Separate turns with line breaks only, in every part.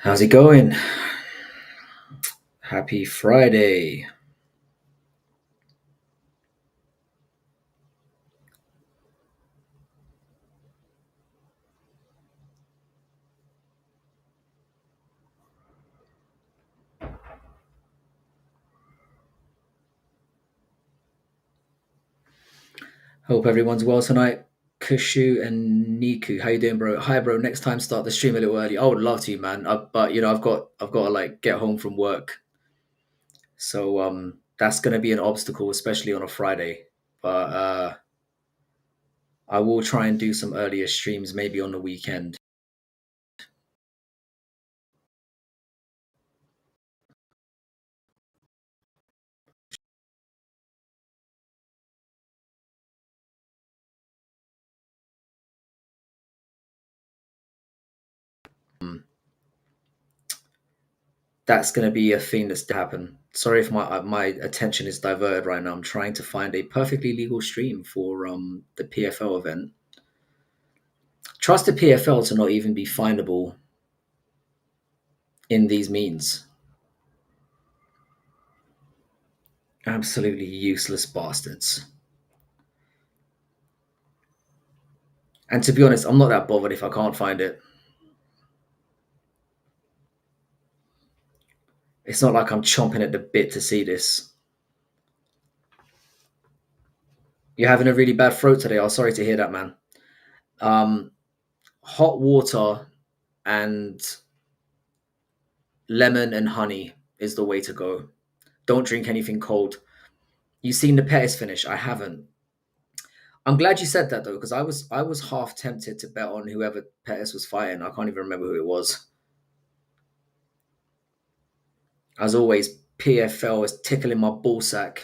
How's it going? Happy Friday. Hope everyone's well tonight. Kushu and Niku, how you doing, bro? Hi, bro. Next time, start the stream a little early. I would love to, man. But I've got to like get home from work, so that's gonna be an obstacle, especially on a Friday. But I will try and do some earlier streams, maybe on the weekend. That's gonna be a thing that's to happen. Sorry if my attention is diverted right now. I'm trying to find a perfectly legal stream for the PFL event. Trust the PFL to not even be findable in these means. Absolutely useless bastards. And to be honest, I'm not that bothered if I can't find it. It's not like I'm chomping at the bit to see this. You're having a really bad throat today. I'm sorry to hear that, man. Um, Hot water and lemon and honey is the way to go. Don't drink anything cold. You seen the Pettis finish? I haven't. I'm glad you said that though, because I was half tempted to bet on whoever Pettis was fighting. I can't even remember who it was. As always, PFL is tickling my ballsack.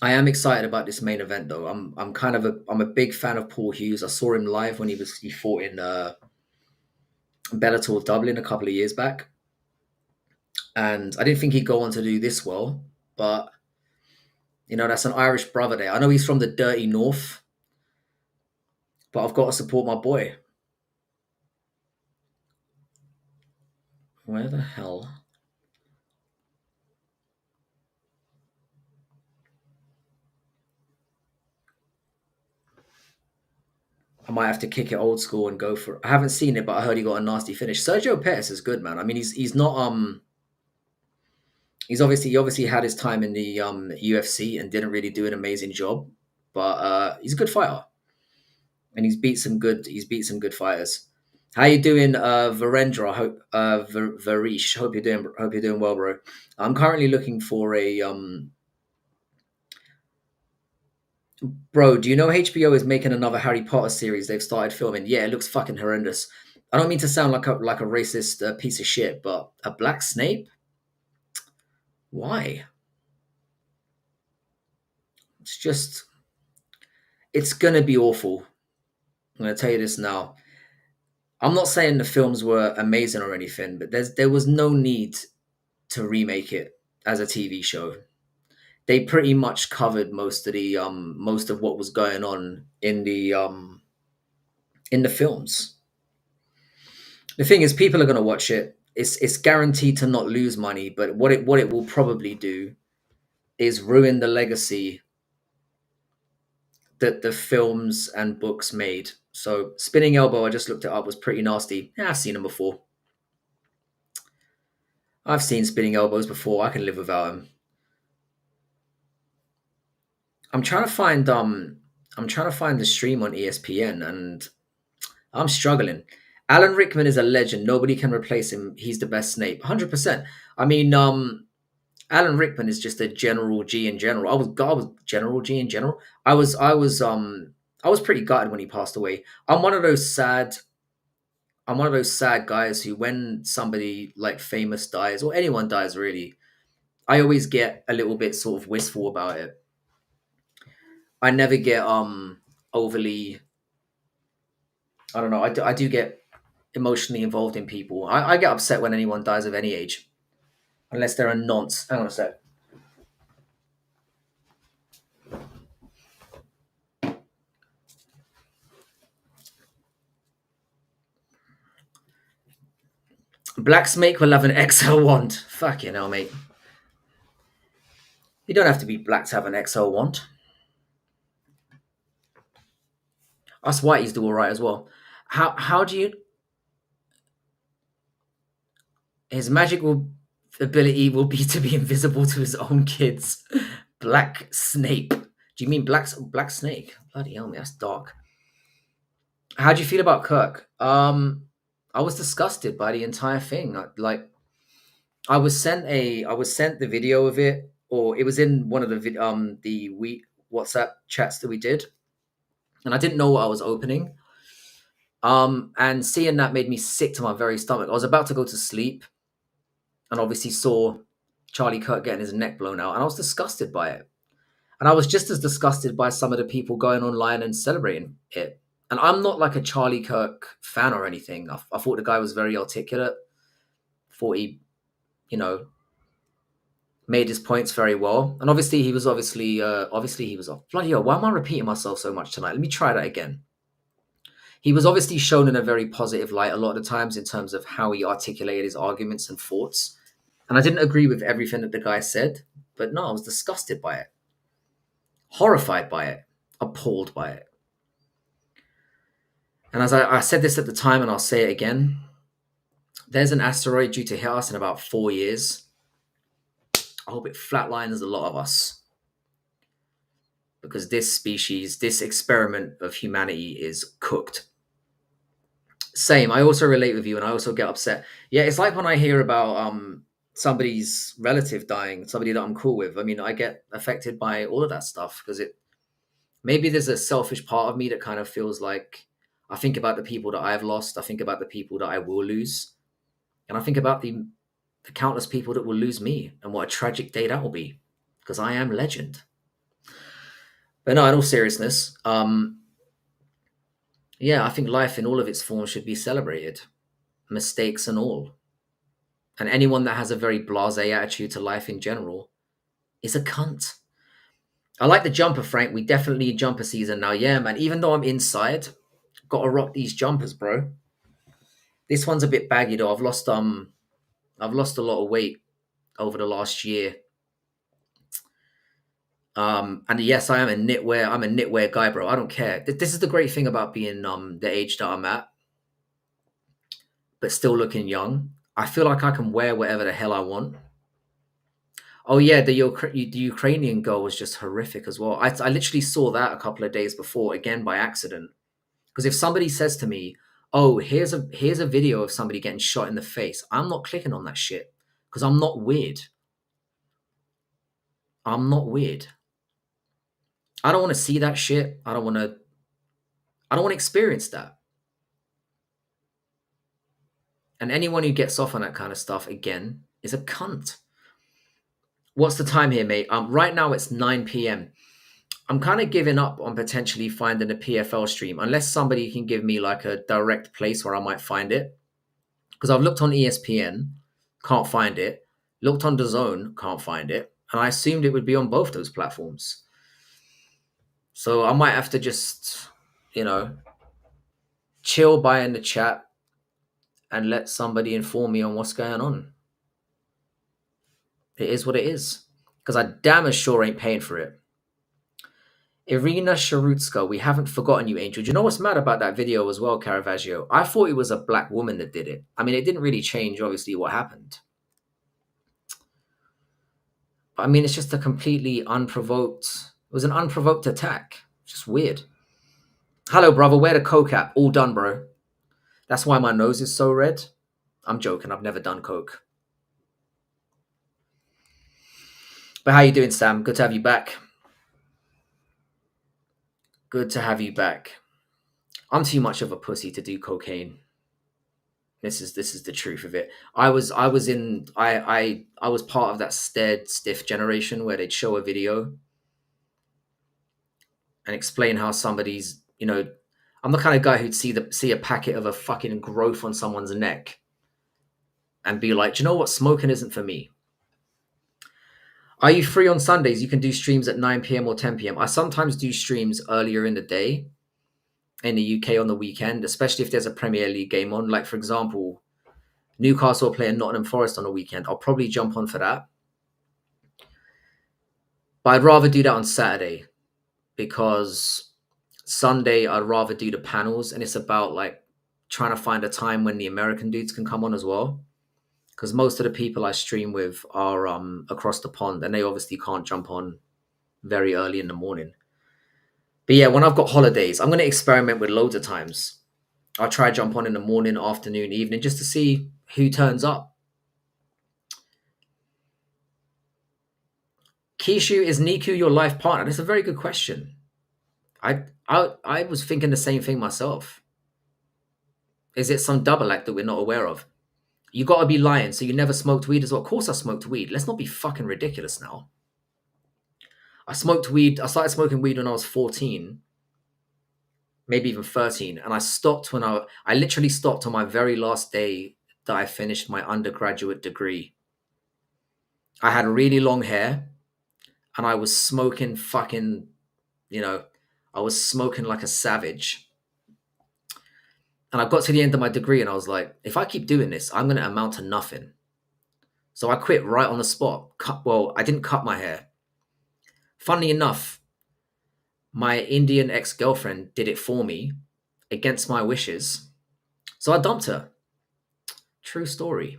I am excited about this main event though. I'm a big fan of Paul Hughes. I saw him live when he fought in Bellator Dublin a couple of years back, and I didn't think he'd go on to do this well. But that's an Irish brother there. I know he's from the dirty north, but I've got to support my boy. Where the hell? I might have to kick it old school and go for. I haven't seen it, but I heard he got a nasty finish. Sergio Pettis is good, man. I mean, he's not he obviously had his time in the UFC and didn't really do an amazing job, but he's a good fighter and he's beat some good fighters. How you doing, Virendra? Hope Varish. Hope you're doing well, bro. I'm currently looking for a bro. Do you know HBO is making another Harry Potter series? They've started filming. Yeah, it looks fucking horrendous. I don't mean to sound like a racist piece of shit, but a black Snape? Why? It's just it's gonna be awful. I'm gonna tell you this now. I'm not saying the films were amazing or anything, but there was no need to remake it as a TV show. They pretty much covered most of what was going on in the films. The thing is, people are going to watch it. It's guaranteed to not lose money, but what it will probably do is ruin the legacy that the films and books made. So, Spinning Elbow, I just looked it up, was pretty nasty. Yeah, I've seen them before. I've seen Spinning Elbows before. I can live without them. I'm trying to find the stream on ESPN and I'm struggling. Alan Rickman is a legend. Nobody can replace him. He's the best Snape. 100%. I mean, Alan Rickman is just a General G in general. I was General G in general. I was pretty gutted when he passed away. I'm one of those sad guys who, when somebody like famous dies or anyone dies really, I always get a little bit sort of wistful about it. I never get overly. I don't know. I do get emotionally involved in people. I get upset when anyone dies of any age, unless they're a nonce. Hang on a sec. Black Snake will have an XL wand. Fucking hell, mate. You don't have to be black to have an XL wand. Us whiteys do all right as well. How do you? His magical ability will be to be invisible to his own kids. Black Snape. Do you mean Black Snake? Bloody hell, man, that's dark. How do you feel about Kirk? I was disgusted by the entire thing. Like, I was sent the video of it, or it was in one of the WhatsApp chats that we did, and I didn't know what I was opening. And seeing that made me sick to my very stomach. I was about to go to sleep, and obviously saw Charlie Kirk getting his neck blown out, and I was disgusted by it. And I was just as disgusted by some of the people going online and celebrating it. And I'm not like a Charlie Kirk fan or anything. I thought the guy was very articulate. Thought he, you know, made his points very well. And obviously he was obviously he was off. Bloody hell, why am I repeating myself so much tonight? Let me try that again. He was obviously shown in a very positive light a lot of the times in terms of how he articulated his arguments and thoughts. And I didn't agree with everything that the guy said, but no, I was disgusted by it, horrified by it, appalled by it. And as I said this at the time, and I'll say it again, there's an asteroid due to hit us in about 4 years. I hope it flatlines a lot of us, because this species, this experiment of humanity is cooked. Same. I also relate with you, and I also get upset. Yeah, it's like when I hear about somebody's relative dying, somebody that I'm cool with. I mean, I get affected by all of that stuff because maybe there's a selfish part of me that kind of feels like I think about the people that I've lost. I think about the people that I will lose, and I think about the countless people that will lose me, and what a tragic day that will be, because I am legend. But no, in all seriousness, yeah, I think life in all of its forms should be celebrated, mistakes and all. And anyone that has a very blasé attitude to life in general is a cunt. I like the jumper, Frank. We definitely need jumper season now. Yeah, man. Even though I'm inside, gotta rock these jumpers, bro. This one's a bit baggy though. I've lost a lot of weight over the last year. And yes, I am a knitwear. I'm a knitwear guy, bro. I don't care. This is the great thing about being the age that I'm at, but still looking young. I feel like I can wear whatever the hell I want. Oh yeah, the Ukrainian girl was just horrific as well. I literally saw that a couple of days before, again by accident. Because if somebody says to me, "Oh, here's a video of somebody getting shot in the face," I'm not clicking on that shit because I'm not weird. I'm not weird. I don't want to see that shit. I don't want to experience that. And anyone who gets off on that kind of stuff again is a cunt. What's the time here, mate? Right now it's 9 p.m. I'm kind of giving up on potentially finding a PFL stream unless somebody can give me like a direct place where I might find it. Because I've looked on ESPN, can't find it. Looked on DAZN, can't find it. And I assumed it would be on both those platforms. So I might have to just, chill by in the chat and let somebody inform me on what's going on. It is what it is. Because I damn as sure ain't paying for it. Irina Sharutska, we haven't forgotten you, Angel. Do you know what's mad about that video as well, Caravaggio? I thought it was a black woman that did it. I mean, it didn't really change, obviously, what happened. But I mean, it's just a completely unprovoked... It was an unprovoked attack. Just weird. Hello, brother. Wear the coke app. All done, bro. That's why my nose is so red. I'm joking. I've never done coke. But how you doing, Sam? Good to have you back. Good to have you back. I'm too much of a pussy to do cocaine. This is the truth of it. I was part of that stared stiff generation where they'd show a video and explain how somebody's, I'm the kind of guy who'd see a packet of a fucking growth on someone's neck and be like, do you know what? Smoking isn't for me. Are you free on Sundays? You can do streams at 9 p.m. or 10 p.m. I sometimes do streams earlier in the day in the UK on the weekend, especially if there's a Premier League game on. Like, for example, Newcastle are playing Nottingham Forest on the weekend. I'll probably jump on for that. But I'd rather do that on Saturday because Sunday I'd rather do the panels, and it's about like trying to find a time when the American dudes can come on as well. Because most of the people I stream with are across the pond, and they obviously can't jump on very early in the morning. But yeah, when I've got holidays, I'm going to experiment with loads of times. I'll try jump on in the morning, afternoon, evening, just to see who turns up. Kishu, is Niku your life partner? That's a very good question. I was thinking the same thing myself. Is it some double act that we're not aware of? You got to be lying. So you never smoked weed as well? Of course I smoked weed. Let's not be fucking ridiculous now. I smoked weed. I started smoking weed when I was 14, maybe even 13. And I stopped when I literally stopped on my very last day that I finished my undergraduate degree. I had really long hair and I was smoking fucking, you know, I was smoking like a savage. And I got to the end of my degree and I was like, if I keep doing this, I'm going to amount to nothing. So I quit right on the spot. Well, I didn't cut my hair. Funnily enough, my Indian ex-girlfriend did it for me against my wishes. So I dumped her. True story.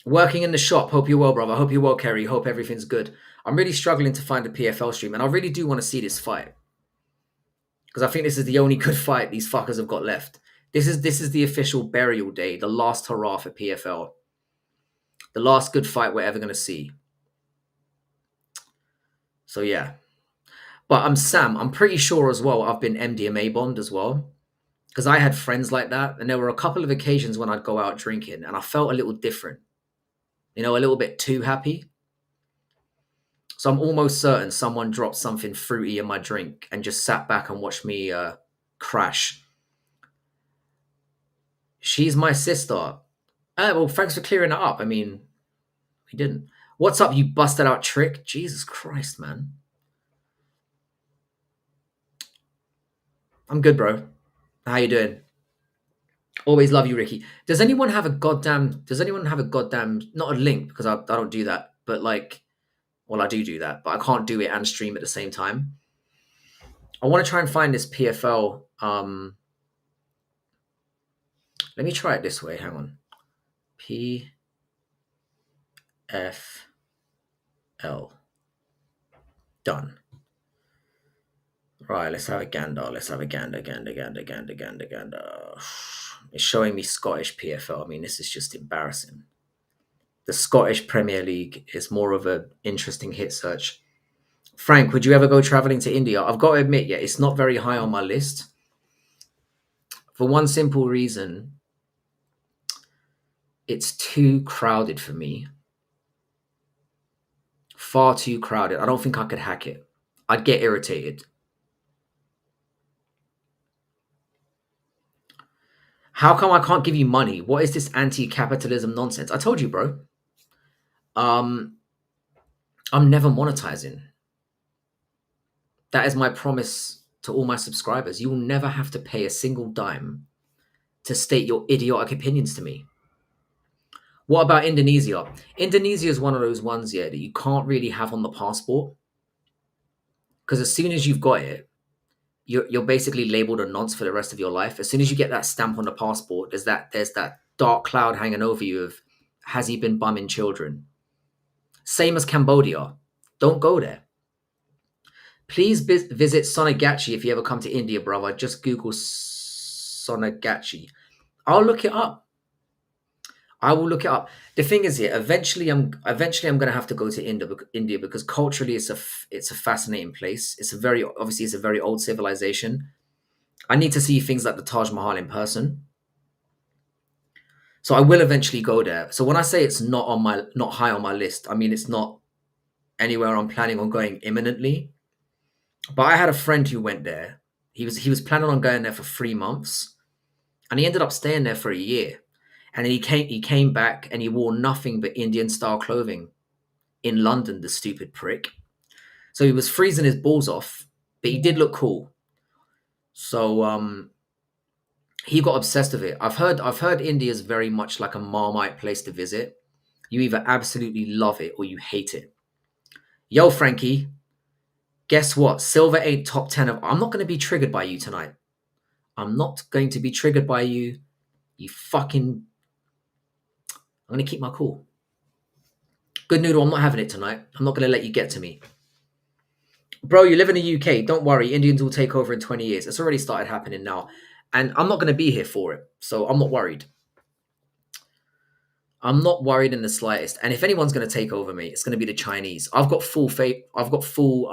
Working in the shop. Hope you're well, brother. Hope you're well, Kerry. Hope everything's good. I'm really struggling to find a PFL stream, and I really do want to see this fight. Because I think this is the only good fight these fuckers have got left. This is the official burial day, the last hurrah for PFL. The last good fight we're ever going to see. So yeah. But I'm pretty sure as well I've been MDMA bombed as well. Because I had friends like that, and there were a couple of occasions when I'd go out drinking, and I felt a little different. A little bit too happy. So I'm almost certain someone dropped something fruity in my drink and just sat back and watched me crash. She's my sister. Well, thanks for clearing it up. I mean, we didn't. What's up, you busted out trick? Jesus Christ, man. I'm good, bro. How you doing? Always love you, Ricky. Does anyone have a goddamn, not a link, because I don't do that, but like, well, I do that, but I can't do it and stream at the same time. I want to try and find this PFL. Let me try it this way. Hang on. PFL. Done. Right, let's have a gander. Gander. It's showing me Scottish PFL. I mean, this is just embarrassing. The Scottish Premier League is more of an interesting hit search. Frank, would you ever go traveling to India? I've got to admit, yeah, it's not very high on my list. For one simple reason, it's too crowded for me. Far too crowded. I don't think I could hack it. I'd get irritated. How come I can't give you money? What is this anti-capitalism nonsense? I told you, bro. I'm never monetizing. That is my promise to all my subscribers. You will never have to pay a single dime to state your idiotic opinions to me. What about Indonesia? Indonesia is one of those ones, yeah, that you can't really have on the passport. Because as soon as you've got it, you're basically labeled a nonce for the rest of your life. As soon as you get that stamp on the passport, there's that dark cloud hanging over you of, has he been bumming children? Same as Cambodia. Don't go there. Please visit Sonagachi if you ever come to India, brother. Just Google Sonagachi. I'll look it up. I will look it up. The thing is, here, eventually I'm going to have to go to India because culturally it's a fascinating place. It's a very old civilization. I need to see things like the Taj Mahal in person. So I will eventually go there. So when I say it's not high on my list, I mean it's not anywhere I'm planning on going imminently. But I had a friend who went there. He was planning on going there for 3 months, and he ended up staying there for a year. And then he came back and he wore nothing but Indian style clothing in London, the stupid prick. So he was freezing his balls off, but he did look cool. So He got obsessed with it. I've heard India is very much like a Marmite place to visit. You either absolutely love it or you hate it. Yo, Frankie, guess what? Silver ain't top 10 of. I'm not going to be triggered by you tonight. I'm not going to be triggered by you. You fucking. I'm going to keep my cool. Good noodle, I'm not having it tonight. I'm not going to let you get to me. Bro, you live in the UK. Don't worry. Indians will take over in 20 years. It's already started happening now. And I'm not going to be here for it. So I'm not worried. I'm not worried in the slightest. And if anyone's going to take over me, it's going to be the Chinese. I've got full faith. I've got full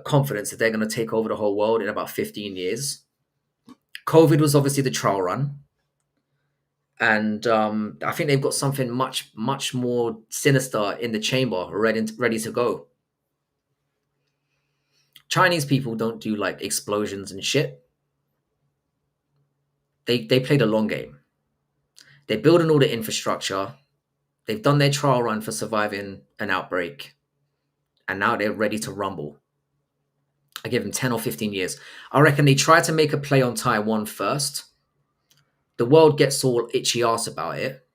confidence that they're going to take over the whole world in about 15 years. COVID was obviously the trial run. And I think they've got something much, much more sinister in the chamber, ready to go. Chinese people don't do like explosions and shit. They play the long game. They're building all the infrastructure. They've done their trial run for surviving an outbreak, and now they're ready to rumble. I give them 10 or 15 years. I reckon they try to make a play on Taiwan first. The world gets all itchy ass about it.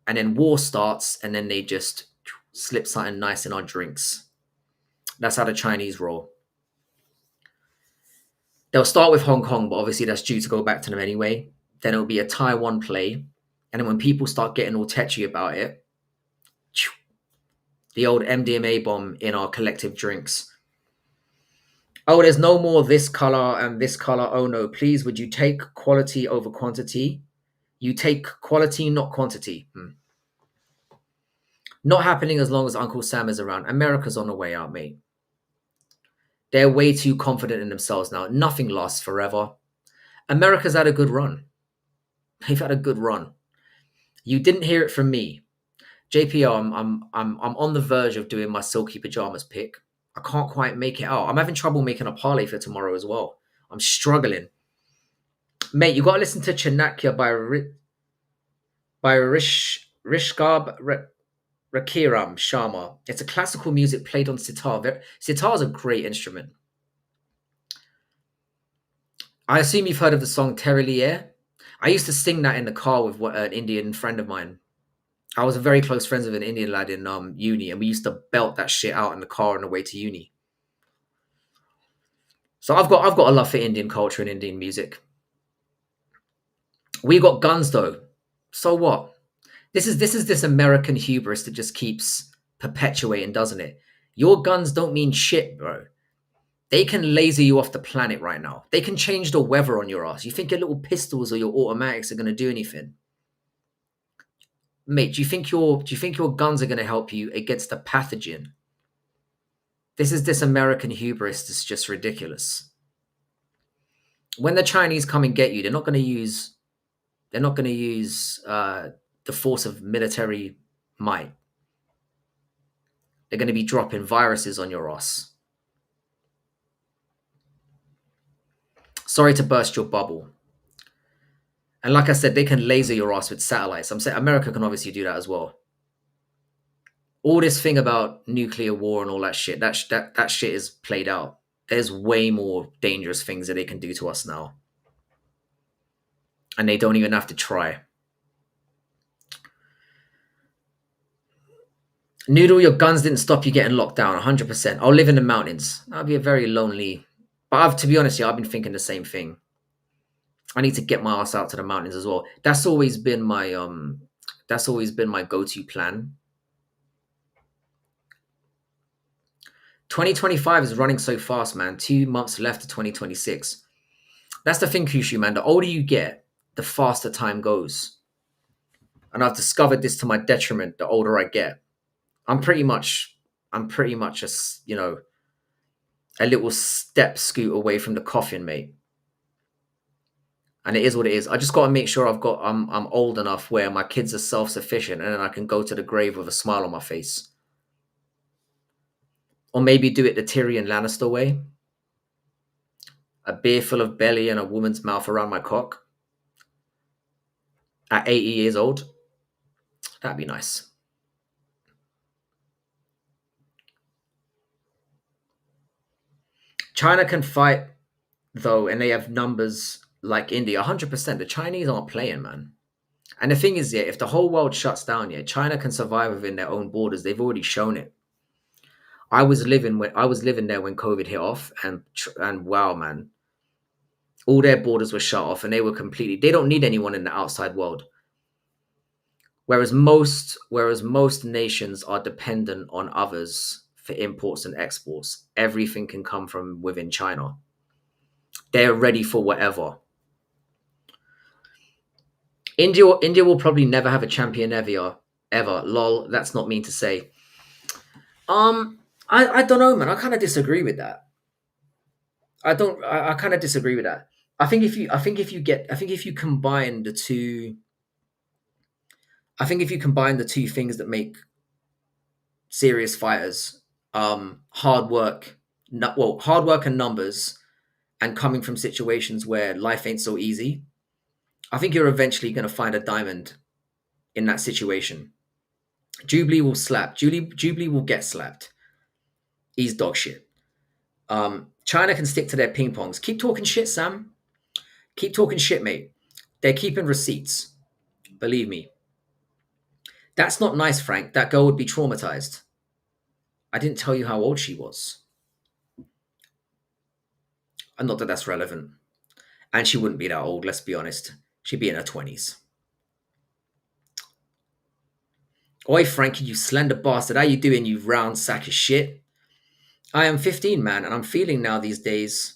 And then war starts, and then they just slip something nice in our drinks. That's how the Chinese roll. They'll start with Hong Kong, but obviously that's due to go back to them anyway. Then it'll be a Taiwan play. And then when people start getting all tetchy about it, the old MDMA bomb in our collective drinks. Oh, there's no more this color and this color. Oh no, please, would you take quality over quantity? You take quality, not quantity. Not happening as long as Uncle Sam is around. America's on the way out, mate. They're way too confident in themselves now. Nothing lasts forever. America's had a good run. They've had a good run. You didn't hear it from me. JPR, I'm on the verge of doing my silky pajamas pick. I can't quite make it out. I'm having trouble making a parlay for tomorrow as well. I'm struggling. Mate, you got to listen to Chanakya by Rishgab Rakiram Sharma. It's a classical music played on sitar. Sitar is a great instrument. I assume you've heard of the song Terrelier. I used to sing that in the car with an Indian friend of mine. I was very close friends with an Indian lad in uni, and we used to belt that shit out in the car on the way to uni. So I've got a love for Indian culture and Indian music. We got guns though. So what? This is this American hubris that just keeps perpetuating, doesn't it? Your guns don't mean shit, bro. They can laser you off the planet right now. They can change the weather on your ass. You think your little pistols or your automatics are going to do anything? Mate, do you think your guns are going to help you against a pathogen? This American hubris that's just ridiculous. When the Chinese come and get you, they're not going to use the force of military might. They're going to be dropping viruses on your ass. Sorry to burst your bubble. And like I said, they can laser your ass with satellites. I'm saying America can obviously do that as well. All this thing about nuclear war and all that shit, that shit is played out. There's way more dangerous things that they can do to us now. And they don't even have to try. Noodle, your guns didn't stop you getting locked down, 100%. I'll live in the mountains. That'd be a very lonely... But to be honest, I've been thinking the same thing. I need to get my ass out to the mountains as well. That's always been my go-to plan. 2025 is running so fast, man. 2 months left to 2026. That's the thing, Kushu, man. The older you get, the faster time goes. And I've discovered this to my detriment the older I get. I'm pretty much just, a little step scoot away from the coffin, mate. And it is what it is. I just got to make sure I'm old enough where my kids are self-sufficient, and then I can go to the grave with a smile on my face. Or maybe do it the Tyrion Lannister way. A beer full of belly and a woman's mouth around my cock. At 80 years old. That'd be nice. China can fight though, and they have numbers like India, 100%. The Chinese aren't playing, man. And the thing is, yeah, if the whole world shuts down, yeah, China can survive within their own borders. They've already shown it. I was living there when COVID hit off, and wow, man, all their borders were shut off, and they were completely. They don't need anyone in the outside world. Whereas most nations are dependent on others for imports and exports. Everything can come from within China. They're ready for whatever. India will probably never have a champion ever. Lol, that's not mean to say. I don't know, man. I kind of disagree with that. I don't. I kind of disagree with that. I think if you combine the two, I think if you combine the two things that make serious fighters, hard work, hard work and numbers, and coming from situations where life ain't so easy, I think you're eventually going to find a diamond in that situation. Jubilee will slap. Jubilee will get slapped. He's dog shit. China can stick to their ping pongs. Keep talking shit, Sam. Keep talking shit, mate. They're keeping receipts. Believe me. That's not nice, Frank. That girl would be traumatized. I didn't tell you how old she was. And not that that's relevant. And she wouldn't be that old, let's be honest. She'd be in her 20s. Oi, Frankie, you slender bastard. How you doing, you round sack of shit? I am 15, man, and I'm feeling now these days.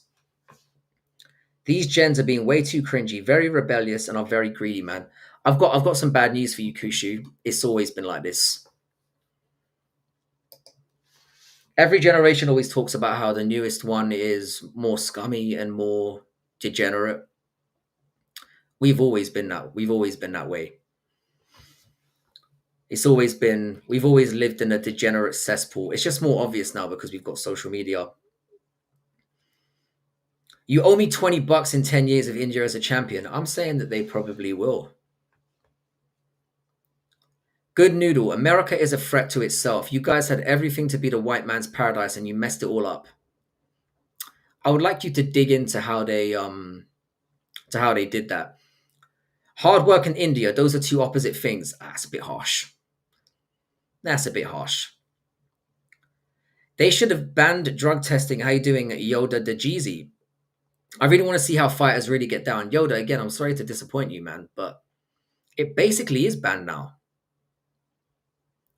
These gens are being way too cringy, very rebellious, and are very greedy, man. I've got some bad news for you, Kushu. It's always been like this. Every generation always talks about how the newest one is more scummy and more degenerate. We've always been that way. We've always lived in a degenerate cesspool. It's just more obvious now because we've got social media. You owe me $20 in 10 years of India as a champion. I'm saying that they probably will. Good noodle. America is a threat to itself. You guys had everything to be the white man's paradise and you messed it all up. I would like you to dig into how they did that. Hard work in India, those are two opposite things. That's a bit harsh. That's a bit harsh. They should have banned drug testing. How you doing, Yoda the Jeezy? I really want to see how fighters really get down. Yoda, again, I'm sorry to disappoint you, man, but it basically is banned now.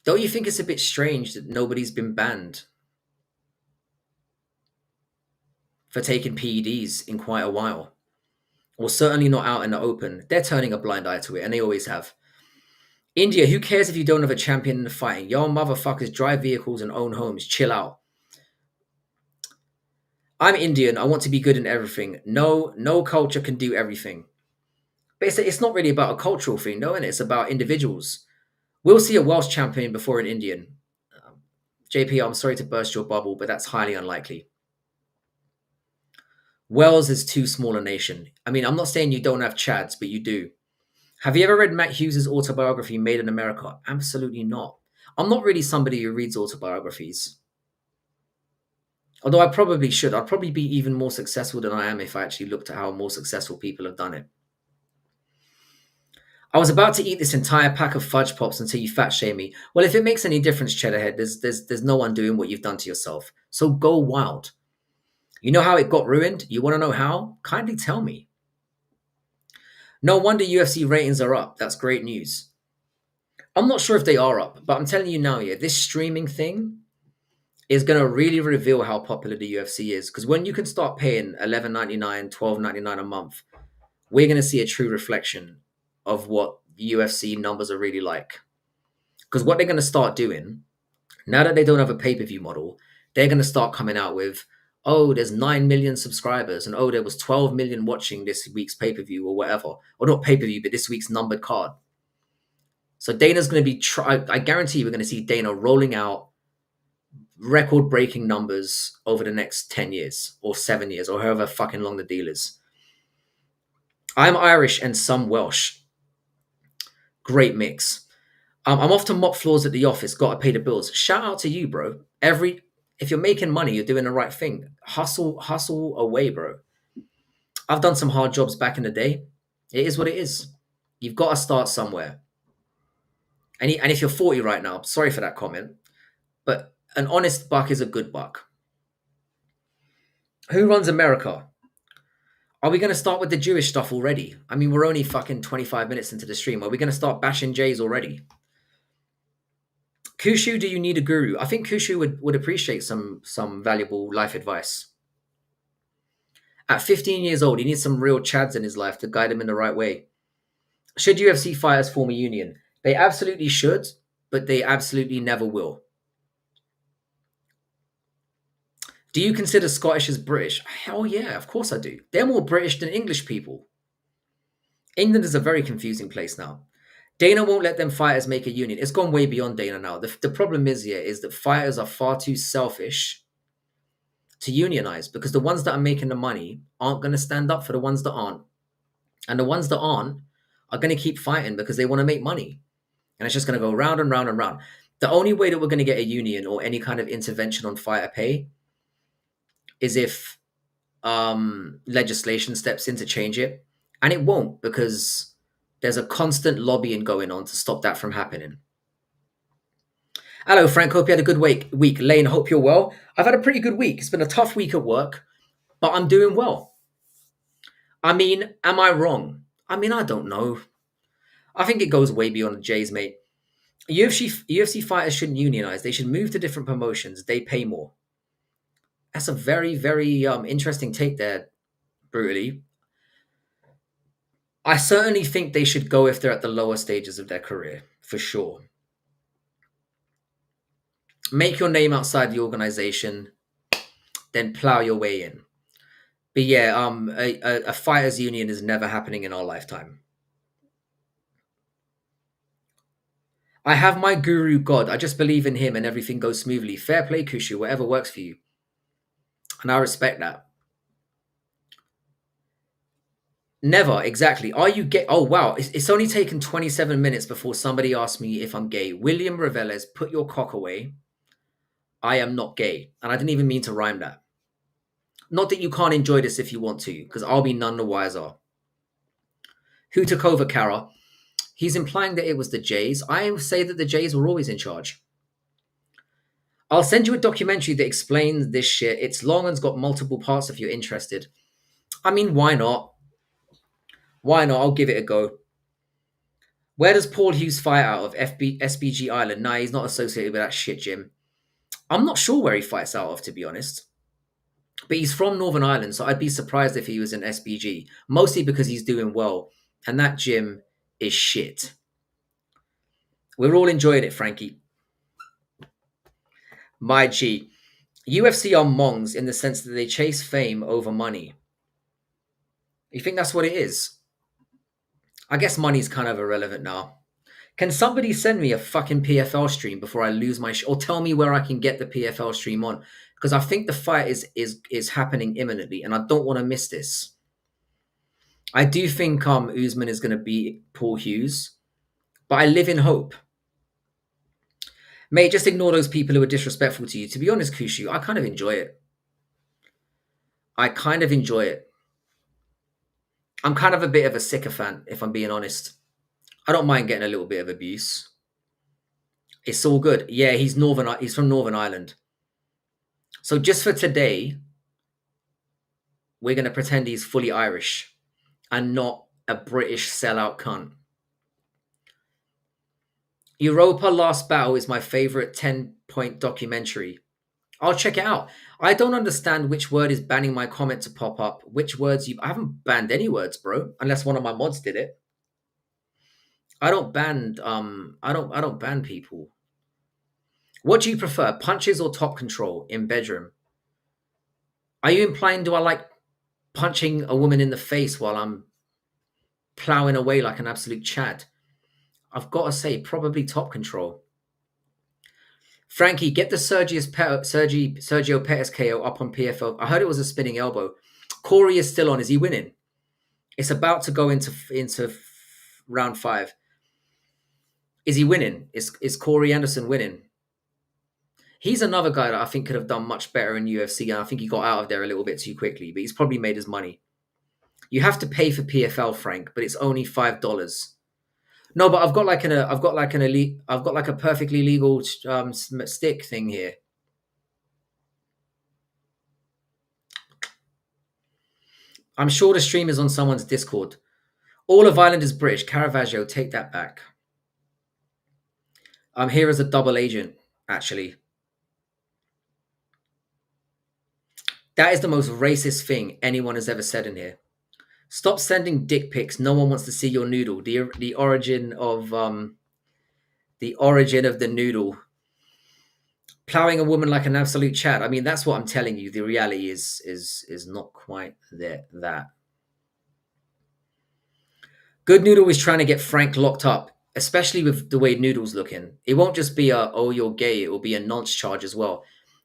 Don't you think it's a bit strange that nobody's been banned for taking PEDs in quite a while? Or certainly not out in the open. They're turning a blind eye to it, and they always have. India, who cares if you don't have a champion in the fighting? Y'all motherfuckers drive vehicles and own homes. Chill out. I'm Indian. I want to be good in everything. No culture can do everything. But it's not really about a cultural thing, no, and it's about individuals. We'll see a Welsh champion before an Indian. JP, I'm sorry to burst your bubble, but that's highly unlikely. Wales is too small a nation. I mean, I'm not saying you don't have Chads, but you do. Have you ever read Matt Hughes' autobiography, Made in America? Absolutely not. I'm not really somebody who reads autobiographies. Although I probably should. I'd probably be even more successful than I am if I actually looked at how more successful people have done it. I was about to eat this entire pack of fudge pops until you fat shame me. Well, if it makes any difference, Cheddarhead, there's no one doing what you've done to yourself. So go wild. You know how it got ruined? You want to know how? Kindly tell me. No wonder UFC ratings are up. That's great news. I'm not sure if they are up, but I'm telling you now, yeah, this streaming thing is going to really reveal how popular the UFC is. Because when you can start paying $11.99, $12.99 a month, we're going to see a true reflection of what UFC numbers are really like. Because what they're going to start doing, now that they don't have a pay-per-view model, they're going to start coming out with, oh, there's 9 million subscribers, and oh, there was 12 million watching this week's pay-per-view or whatever. Or not pay-per-view, but this week's numbered card. So Dana's going to be, I guarantee we're going to see Dana rolling out record-breaking numbers over the next 10 years or 7 years or however fucking long the deal is. I'm Irish and some Welsh. Great mix. I'm off to mop floors at the office. Got to pay the bills. Shout out to you, bro. If you're making money, you're doing the right thing. Hustle away, bro. I've done some hard jobs back in the day. It is what it is. You've got to start somewhere. And if you're 40 right now, sorry for that comment, but an honest buck is a good buck. Who runs America? Are we going to start with the Jewish stuff already? I mean, we're only fucking 25 minutes into the stream. Are we going to start bashing Jays already? Kushu, do you need a guru? I think Kushu would appreciate some valuable life advice. At 15 years old, he needs some real chads in his life to guide him in the right way. Should UFC fighters form a union? They absolutely should, but they absolutely never will. Do you consider Scottish as British? Hell yeah, of course I do. They're more British than English people. England is a very confusing place now. Dana won't let them fighters make a union. It's gone way beyond Dana now. The problem is here is that fighters are far too selfish to unionize because the ones that are making the money aren't going to stand up for the ones that aren't. And the ones that aren't are going to keep fighting because they want to make money. And it's just going to go round and round and round. The only way that we're going to get a union or any kind of intervention on fighter pay is if legislation steps in to change it. And it won't because there's a constant lobbying going on to stop that from happening. Hello, Frank. Hope you had a good week. Lane, hope you're well. I've had a pretty good week. It's been a tough week at work, but I'm doing well. I mean, am I wrong? I mean, I don't know. I think it goes way beyond the Jays, mate. UFC fighters shouldn't unionize. They should move to different promotions. They pay more. That's a very, very interesting take there, brutally. I certainly think they should go if they're at the lower stages of their career, for sure. Make your name outside the organization, then plow your way in. But yeah, a fighters union is never happening in our lifetime. I have my guru God. I just believe in him and everything goes smoothly. Fair play, Kushu, whatever works for you. And I respect that. Never, exactly. Are you gay? Oh, wow. It's only taken 27 minutes before somebody asked me if I'm gay. William Reveles, put your cock away. I am not gay. And I didn't even mean to rhyme that. Not that you can't enjoy this if you want to, because I'll be none the wiser. Who took over, Kara? He's implying that it was the Jays. I say that the Jays were always in charge. I'll send you a documentary that explains this shit. It's long and's got multiple parts if you're interested. I mean, why not? Why not? I'll give it a go. Where does Paul Hughes fight out of? SBG Island? Nah, he's not associated with that shit, Jim. I'm not sure where he fights out of, to be honest. But he's from Northern Ireland, so I'd be surprised if he was in SBG. Mostly because he's doing well. And that gym is shit. We're all enjoying it, Frankie. My G. UFC are mongs in the sense that they chase fame over money. You think that's what it is? I guess money's kind of irrelevant now. Can somebody send me a fucking PFL stream before I lose my or tell me where I can get the PFL stream on? Because I think the fight is happening imminently, and I don't want to miss this. I do think Usman is going to beat Paul Hughes, but I live in hope. Mate, just ignore those people who are disrespectful to you. To be honest, Kushu, I kind of enjoy it. I kind of enjoy it. I'm kind of a bit of a sycophant, if I'm being honest. I don't mind getting a little bit of abuse. It's all good. Yeah, he's from Northern Ireland. So just for today, we're going to pretend he's fully Irish and not a British sellout cunt. Europa Last Battle is my favorite 10-point documentary. I'll check it out. I don't understand which word is banning my comment to pop up. Which words I haven't banned any words, bro, unless one of my mods did it. I don't ban I don't ban people. What do you prefer, punches or top control in bedroom? Are you implying do I like punching a woman in the face while I'm plowing away like an absolute chad? I've got to say, probably top control. Frankie, get the Sergio Pettis KO up on PFL. I heard it was a spinning elbow. Corey is still on. Is he winning? It's about to go into round 5. Is he winning? Is Corey Anderson winning? He's another guy that I think could have done much better in UFC, and I think he got out of there a little bit too quickly, but he's probably made his money. You have to pay for PFL, Frank, but it's only $5. No, but I've got like a perfectly legal stick thing here. I'm sure the stream is on someone's Discord. All of Ireland is British. Caravaggio, take that back. I'm here as a double agent, actually. That is the most racist thing anyone has ever said in here. Stop sending dick pics. No one wants to see your noodle. The origin of the noodle. Plowing a woman like an absolute chat. I mean, that's what I'm telling you. The reality is not quite there. That Good Noodle is trying to get Frank locked up, especially with the way Noodle's looking. It won't just be a oh you're gay. It will be a nonce charge as well.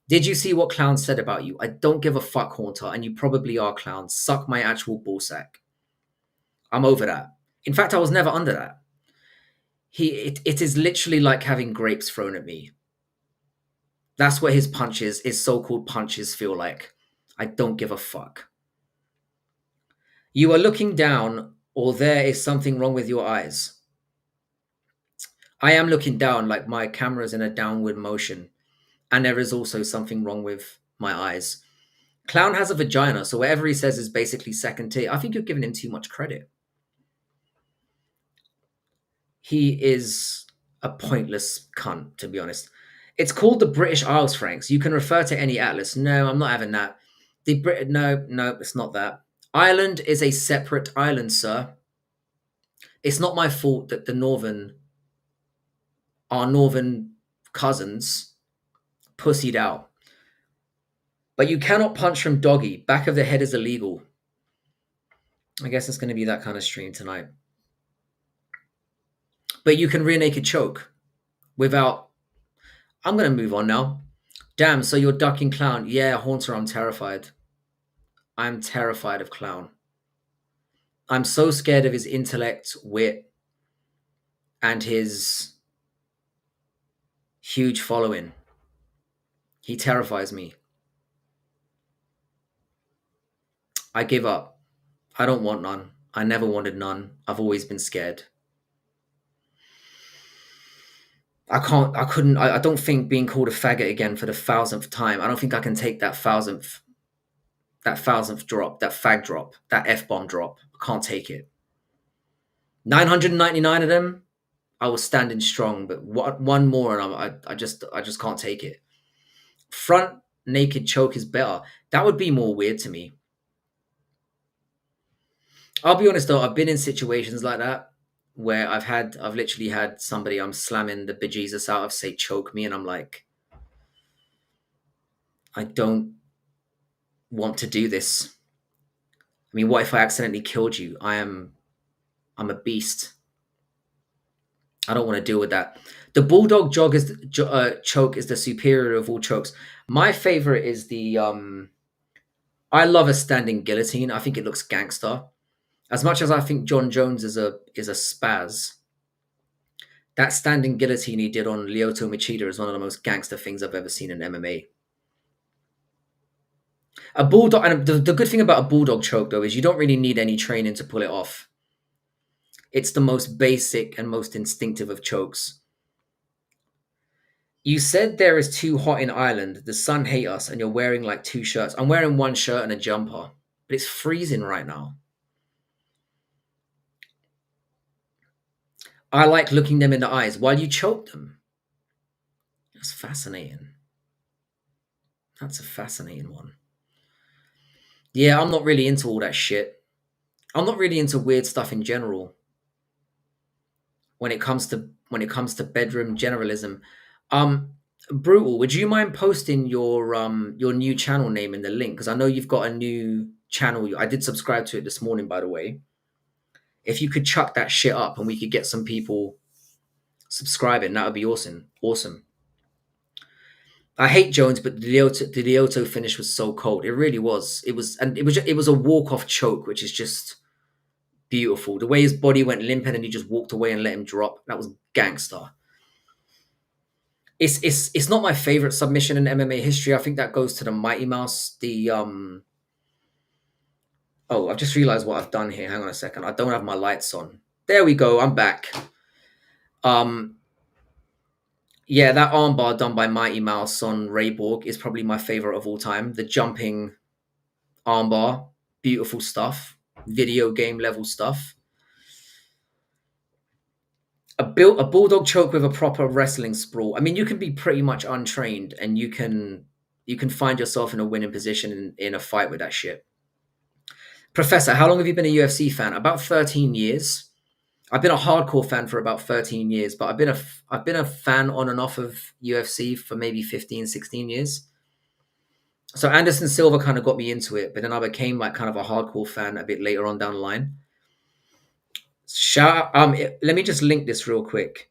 Did you see what Clown said about you? I don't give a fuck, Haunter, and you probably are, Clown. Suck my actual ballsack. I'm over that. In fact, I was never under that. It is literally like having grapes thrown at me. That's what his so-called punches feel like. I don't give a fuck. You are looking down, or there is something wrong with your eyes. I am looking down, like my camera's in a downward motion, and there is also something wrong with my eyes. Clown has a vagina, so whatever he says is basically second tier. I think you're giving him too much credit. He is a pointless cunt, to be honest. It's called the British Isles, Franks. You can refer to any atlas. No, I'm not having that. No, it's not that. Ireland is a separate island, sir. It's not my fault that our northern cousins, pussied out. But you cannot punch from doggy. Back of the head is illegal. I guess it's going to be that kind of stream tonight. But you can rear naked choke without. I'm going to move on now. Damn, so you're ducking Clown. Yeah, Haunter, I'm terrified. I'm terrified of Clown. I'm so scared of his intellect, wit, and his huge following. He terrifies me. I give up. I don't want none. I never wanted none. I've always been scared. I don't think being called a faggot again for the 1000th time. I don't think I can take that thousandth drop, that fag drop, that F-bomb drop. I can't take it. 999 of them, I was standing strong, but one more and I just can't take it. Front naked choke is better. That would be more weird to me. I'll be honest though, I've been in situations like that where I've literally had somebody I'm slamming the bejesus out of say choke me, and I'm like, I don't want to do this. I mean, what if I accidentally killed you? I'm a beast. I don't want to deal with that. The bulldog choke is the superior of all chokes. My favorite is the I love a standing guillotine. I think it looks gangster. As much as I think John Jones is a spaz, that standing guillotine he did on Lyoto Machida is one of the most gangster things I've ever seen in MMA. A bulldog, and the good thing about a bulldog choke though is you don't really need any training to pull it off. It's the most basic and most instinctive of chokes. You said there is too hot in Ireland. The sun hate us, and you're wearing like two shirts. I'm wearing one shirt and a jumper, but it's freezing right now. I like looking them in the eyes while you choke them. That's fascinating. That's a fascinating one. Yeah, I'm not really into all that shit. I'm not really into weird stuff in general. When it comes to bedroom generalism, Brutal, would you mind posting your new channel name in the link? Because I know you've got a new channel. I did subscribe to it this morning, by the way. If you could chuck that shit up and we could get some people subscribing, that would be awesome. Awesome. I hate Jones, but the Lyoto finish was so cold. It really was. It was a walk off choke, which is just beautiful. The way his body went limp and then he just walked away and let him drop. That was gangster. It's not my favorite submission in MMA history. I think that goes to the Mighty Mouse. Oh, I've just realized what I've done here. Hang on a second. I don't have my lights on. There we go. I'm back. Um, yeah, that armbar done by Mighty Mouse on Rayborg is probably my favorite of all time. The jumping armbar, beautiful stuff, video game level stuff. A bulldog choke with a proper wrestling sprawl. I mean, you can be pretty much untrained, and you can find yourself in a winning position in a fight with that shit. Professor, how long have you been a UFC fan? About 13 years. I've been a hardcore fan for about 13 years, but I've been a fan on and off of UFC for maybe 15, 16 years. So Anderson Silva kind of got me into it, but then I became like kind of a hardcore fan a bit later on down the line. Let me just link this real quick.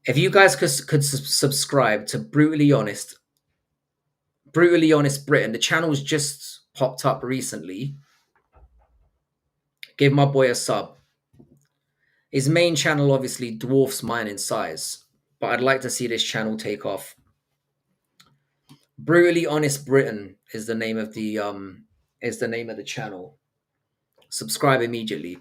If you guys could subscribe to Brutally Honest Britain, the channel's just popped up recently. Give my boy a sub. His main channel obviously dwarfs mine in size, but I'd like to see this channel take off. Brutally Honest Britain is the name of the channel. Subscribe immediately.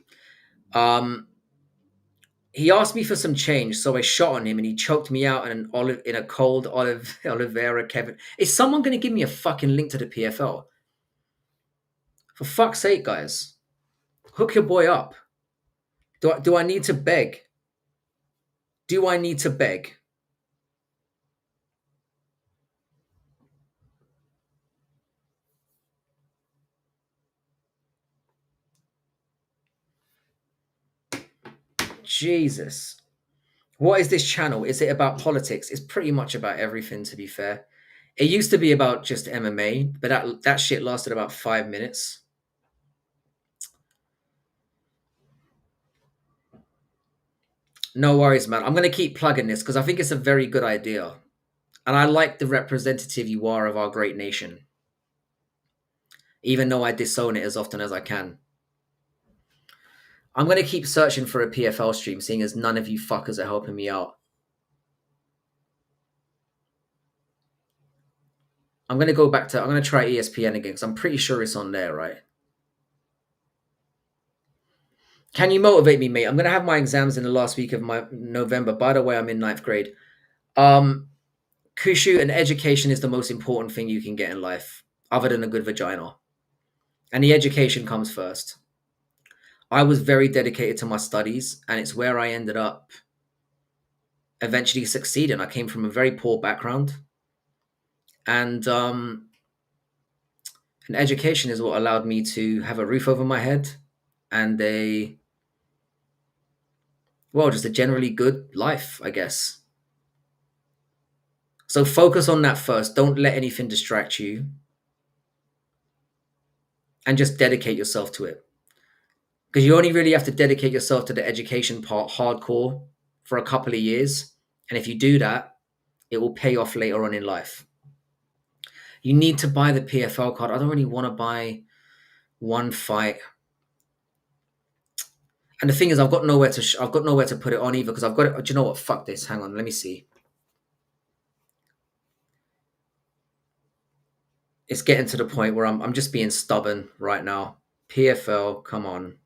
He asked me for some change, so I shot on him, and he choked me out in a cold Oliveira Kevin. Is someone going to give me a fucking link to the PFL? For fuck's sake, guys, hook your boy up. Do I need to beg? Do I need to beg? Jesus. What is this channel? Is it about politics? It's pretty much about everything, to be fair. It used to be about just MMA, but that shit lasted about 5 minutes. No worries, man. I'm going to keep plugging this because I think it's a very good idea. And I like the representative you are of our great nation, even though I disown it as often as I can. I'm going to keep searching for a PFL stream, seeing as none of you fuckers are helping me out. I'm going to try ESPN again because I'm pretty sure it's on there, right? Can you motivate me, mate? I'm going to have my exams in the last week of my November. By the way, I'm in ninth grade. Kushu, and education is the most important thing you can get in life, other than a good vagina. And the education comes first. I was very dedicated to my studies, and it's where I ended up eventually succeeding. I came from a very poor background, and education is what allowed me to have a roof over my head and just a generally good life, I guess. So focus on that first. Don't let anything distract you, and just dedicate yourself to it. Because you only really have to dedicate yourself to the education part hardcore for a couple of years. And if you do that, it will pay off later on in life. You need to buy the PFL card. I don't really want to buy one fight. And the thing is, I've got nowhere to put it on either because I've got it. Do you know what? Fuck this. Hang on. Let me see. It's getting to the point where I'm just being stubborn right now. PFL, come on.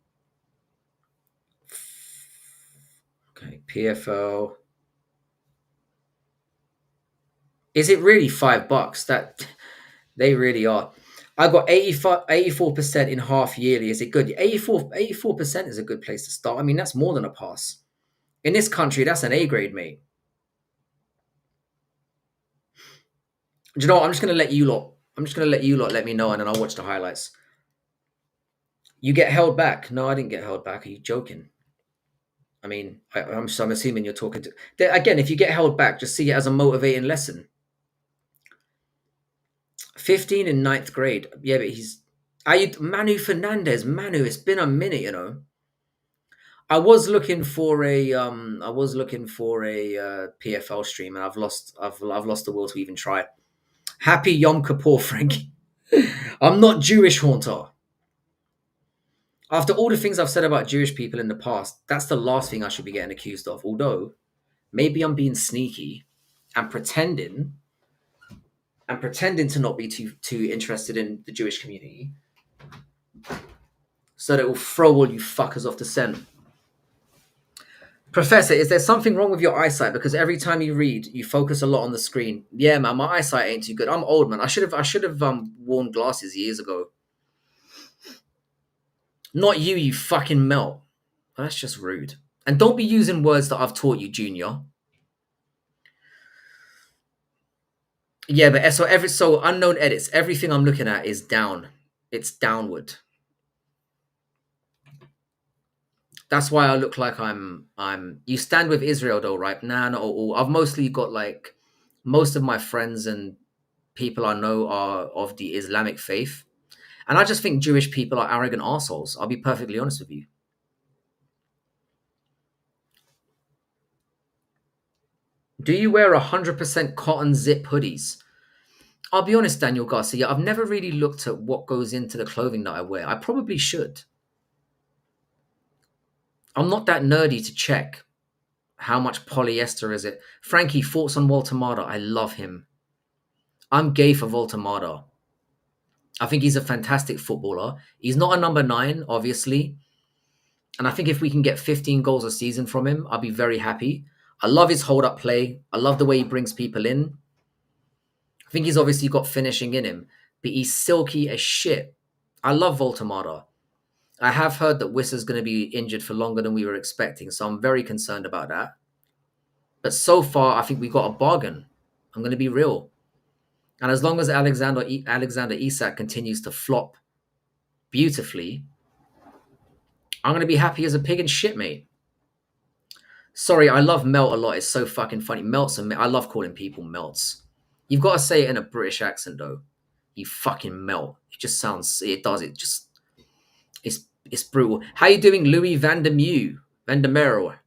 Okay, PFL. Is it really $5? That they really are. I got 84% in half yearly. Is it good? 84% is a good place to start. I mean, that's more than a pass. In this country, that's an A grade, mate. Do you know what? I'm just gonna let you lot let me know, and then I'll watch the highlights. You get held back? No, I didn't get held back. Are you joking? I mean, I'm assuming you're talking to. Again, if you get held back, just see it as a motivating lesson. 15 in ninth grade. Yeah, but Manu Fernandez. Manu, it's been a minute, you know. I was looking for a PFL stream, and I've lost the will to even try. Happy Yom Kippur, Frankie. I'm not Jewish, Haunter. After all the things I've said about Jewish people in the past, that's the last thing I should be getting accused of. Although, maybe I'm being sneaky and pretending to not be too interested in the Jewish community. so that it will throw all you fuckers off the scent. Professor, is there something wrong with your eyesight? Because every time you read, you focus a lot on the screen. Yeah, man, my eyesight ain't too good. I'm old, man. I should have worn glasses years ago. Not you, you fucking melt. That's just rude. And don't be using words that I've taught you, Junior. Yeah, but so unknown edits. Everything I'm looking at is down. It's downward. That's why I look like I'm. You stand with Israel though, right? Nah, not all. I've mostly got like most of my friends and people I know are of the Islamic faith, and I just think Jewish people are arrogant assholes. I'll be perfectly honest with you. Do you wear 100% cotton zip hoodies? I'll be honest, Daniel Garcia. I've never really looked at what goes into the clothing that I wear. I probably should. I'm not that nerdy to check how much polyester is it. Frankie, thoughts on Walter Mada? I love him. I'm gay for Walter Mada. I think he's a fantastic footballer. He's not a number nine, obviously. And I think if we can get 15 goals a season from him, I'll be very happy. I love his hold up play. I love the way he brings people in. I think he's obviously got finishing in him, but he's silky as shit. I love Voltamada. I have heard that Wissa's going to be injured for longer than we were expecting, so I'm very concerned about that. But so far, I think we got a bargain. I'm going to be real. And as long as Alexander Isak continues to flop beautifully, I'm going to be happy as a pig in shit, mate. Sorry, I love melt a lot. It's so fucking funny. Melts and I love calling people melts. You've got to say it in a British accent, though. You fucking melt. It just sounds. It does. It just. It's brutal. How you doing, Louis Van der Mew? Van der Merwe?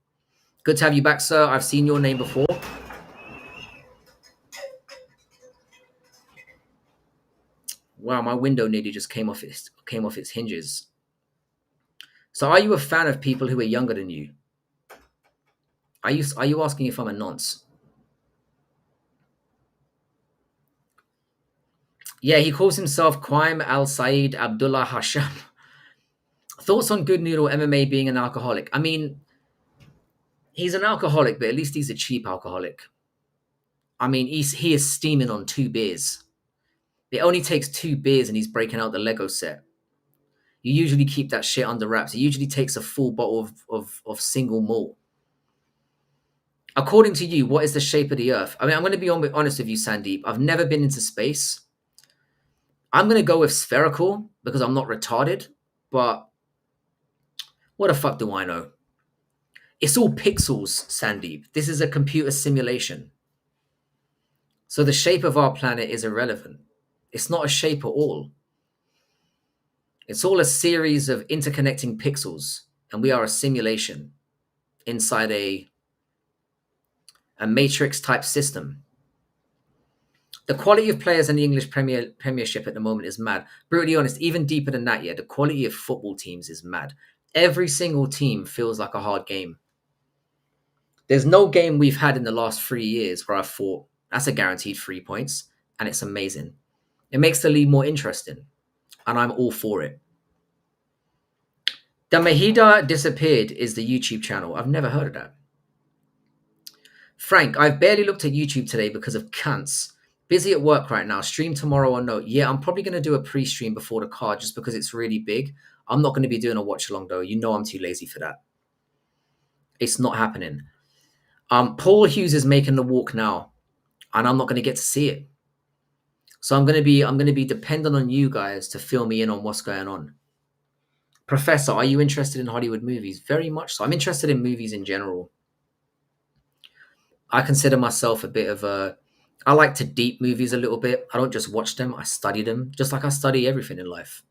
Good to have you back, sir. I've seen your name before. Wow, my window nearly just came off its hinges. So, are you a fan of people who are younger than you? Are you asking if I'm a nonce? Yeah, he calls himself Qaim Al Said Abdullah Hasham. Thoughts on Good Noodle MMA being an alcoholic? I mean, he's an alcoholic, but at least he's a cheap alcoholic. I mean, he is steaming on 2 beers. It only takes 2 beers and he's breaking out the Lego set. You usually keep that shit under wraps. He usually takes a full bottle of single malt. According to you, what is the shape of the Earth? I mean, I'm going to be honest with you, Sandeep. I've never been into space. I'm going to go with spherical because I'm not retarded. But what the fuck do I know? It's all pixels, Sandeep. This is a computer simulation. So the shape of our planet is irrelevant. It's not a shape at all. It's all a series of interconnecting pixels, and we are a simulation inside a matrix type system. The quality of players in the English Premiership at the moment is mad. Brutally honest, even deeper than that, yeah, the quality of football teams is mad. Every single team feels like a hard game. There's no game we've had in the last 3 years where I thought, that's a guaranteed 3 points, and it's amazing. It makes the league more interesting, and I'm all for it. The Mahida Disappeared is the YouTube channel. I've never heard of that. Frank, I've barely looked at YouTube today because of cunts. Busy at work right now. Stream tomorrow or no? Yeah, I'm probably going to do a pre-stream before the card just because it's really big. I'm not going to be doing a watch-along, though. You know I'm too lazy for that. It's not happening. Paul Hughes is making the walk now, and I'm not going to get to see it. So I'm going to be dependent on you guys to fill me in on what's going on. Professor, are you interested in Hollywood movies? Very much so. I'm interested in movies in general. I consider myself a bit of a... I like to deep movies a little bit. I don't just watch them. I study them, just like I study everything in life.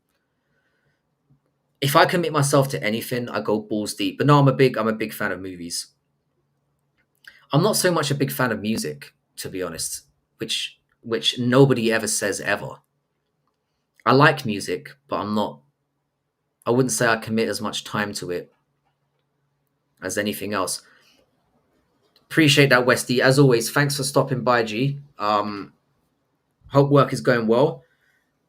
If I commit myself to anything, I go balls deep. But no, I'm a big fan of movies. I'm not so much a big fan of music, to be honest, which nobody ever says ever. I like music, but I wouldn't say I commit as much time to it as anything else. Appreciate that, Westy. As always, thanks for stopping by, G. Hope work is going well.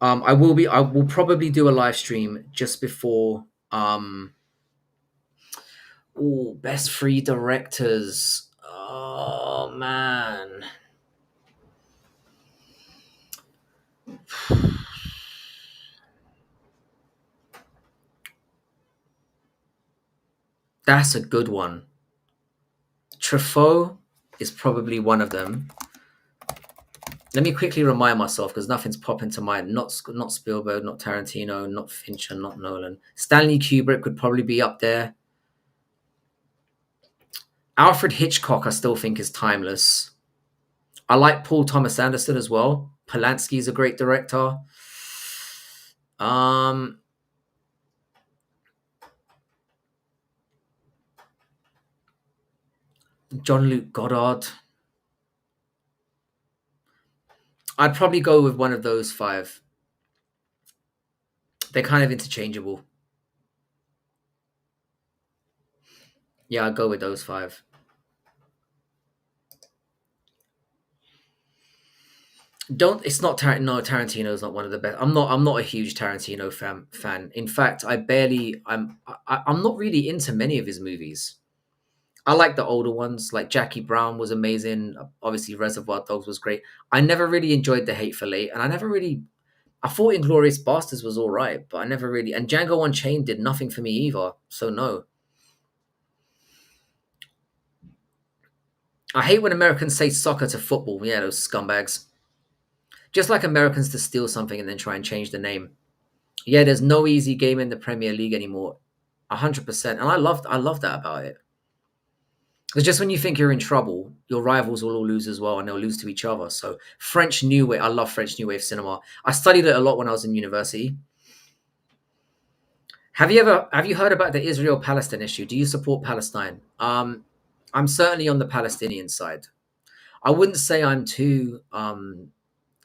I will probably do a live stream just before Um, oh, best three directors. Oh man, that's a good one. Truffaut is probably one of them. Let me quickly remind myself because nothing's popping to mind. Not Spielberg, not Tarantino, not Fincher, not Nolan. Stanley Kubrick would probably be up there. Alfred Hitchcock, I still think is timeless. I like Paul Thomas Anderson as well. Polanski's a great director. Um, Jean-Luc Godard. I'd probably go with one of those five. They're kind of interchangeable. Yeah, I'd go with those five. Don't. It's not Tarantino. No, Tarantino's not one of the best. I'm not a huge Tarantino fan. In fact, I barely. I'm not really into many of his movies. I like the older ones, like Jackie Brown was amazing. Obviously, Reservoir Dogs was great. I never really enjoyed The Hateful Eight, and I never really. I thought Inglorious Bastards was all right, but I never really. And Django Unchained did nothing for me either. So no. I hate when Americans say soccer to football. Yeah, those scumbags. Just like Americans to steal something and then try and change the name. Yeah, there's no easy game in the Premier League anymore. 100%. And I love that about it. Because just when you think you're in trouble, your rivals will all lose as well, and they'll lose to each other. So French New Wave, I love French New Wave cinema. I studied it a lot when I was in university. Have you heard about the Israel Palestine issue? Do you support Palestine? I'm certainly on the Palestinian side. I wouldn't say I'm too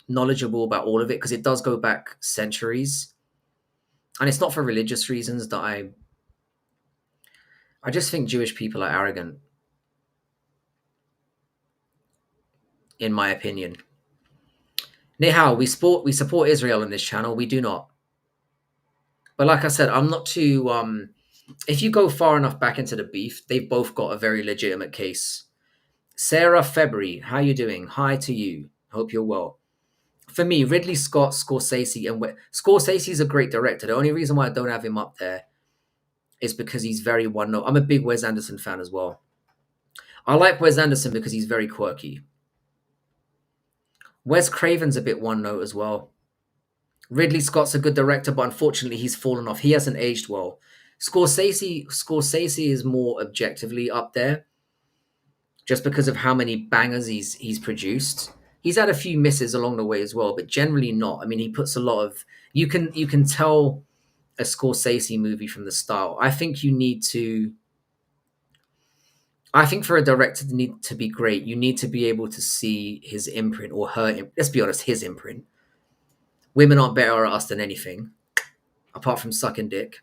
knowledgeable about all of it because it does go back centuries, and it's not for religious reasons that I just think Jewish people are arrogant, in my opinion. Nihao, we support Israel on this channel. We do not. But like I said, I'm not too. If you go far enough back into the beef, they've both got a very legitimate case. Sarah February, how you doing? Hi to you. Hope you're well. For me, Ridley Scott, Scorsese, and Scorsese's a great director. The only reason why I don't have him up there is because he's very one note. I'm a big Wes Anderson fan as well. I like Wes Anderson because he's very quirky. Wes Craven's a bit one note as well. Ridley Scott's a good director, but unfortunately he's fallen off. He hasn't aged well. Scorsese is more objectively up there, just because of how many bangers he's produced. He's had a few misses along the way as well, but generally not. I mean, he puts a lot of you can tell a Scorsese movie from the style. I think for a director to need to be great, you need to be able to see his imprint or let's be honest, his imprint. Women aren't better at us than anything, apart from sucking dick.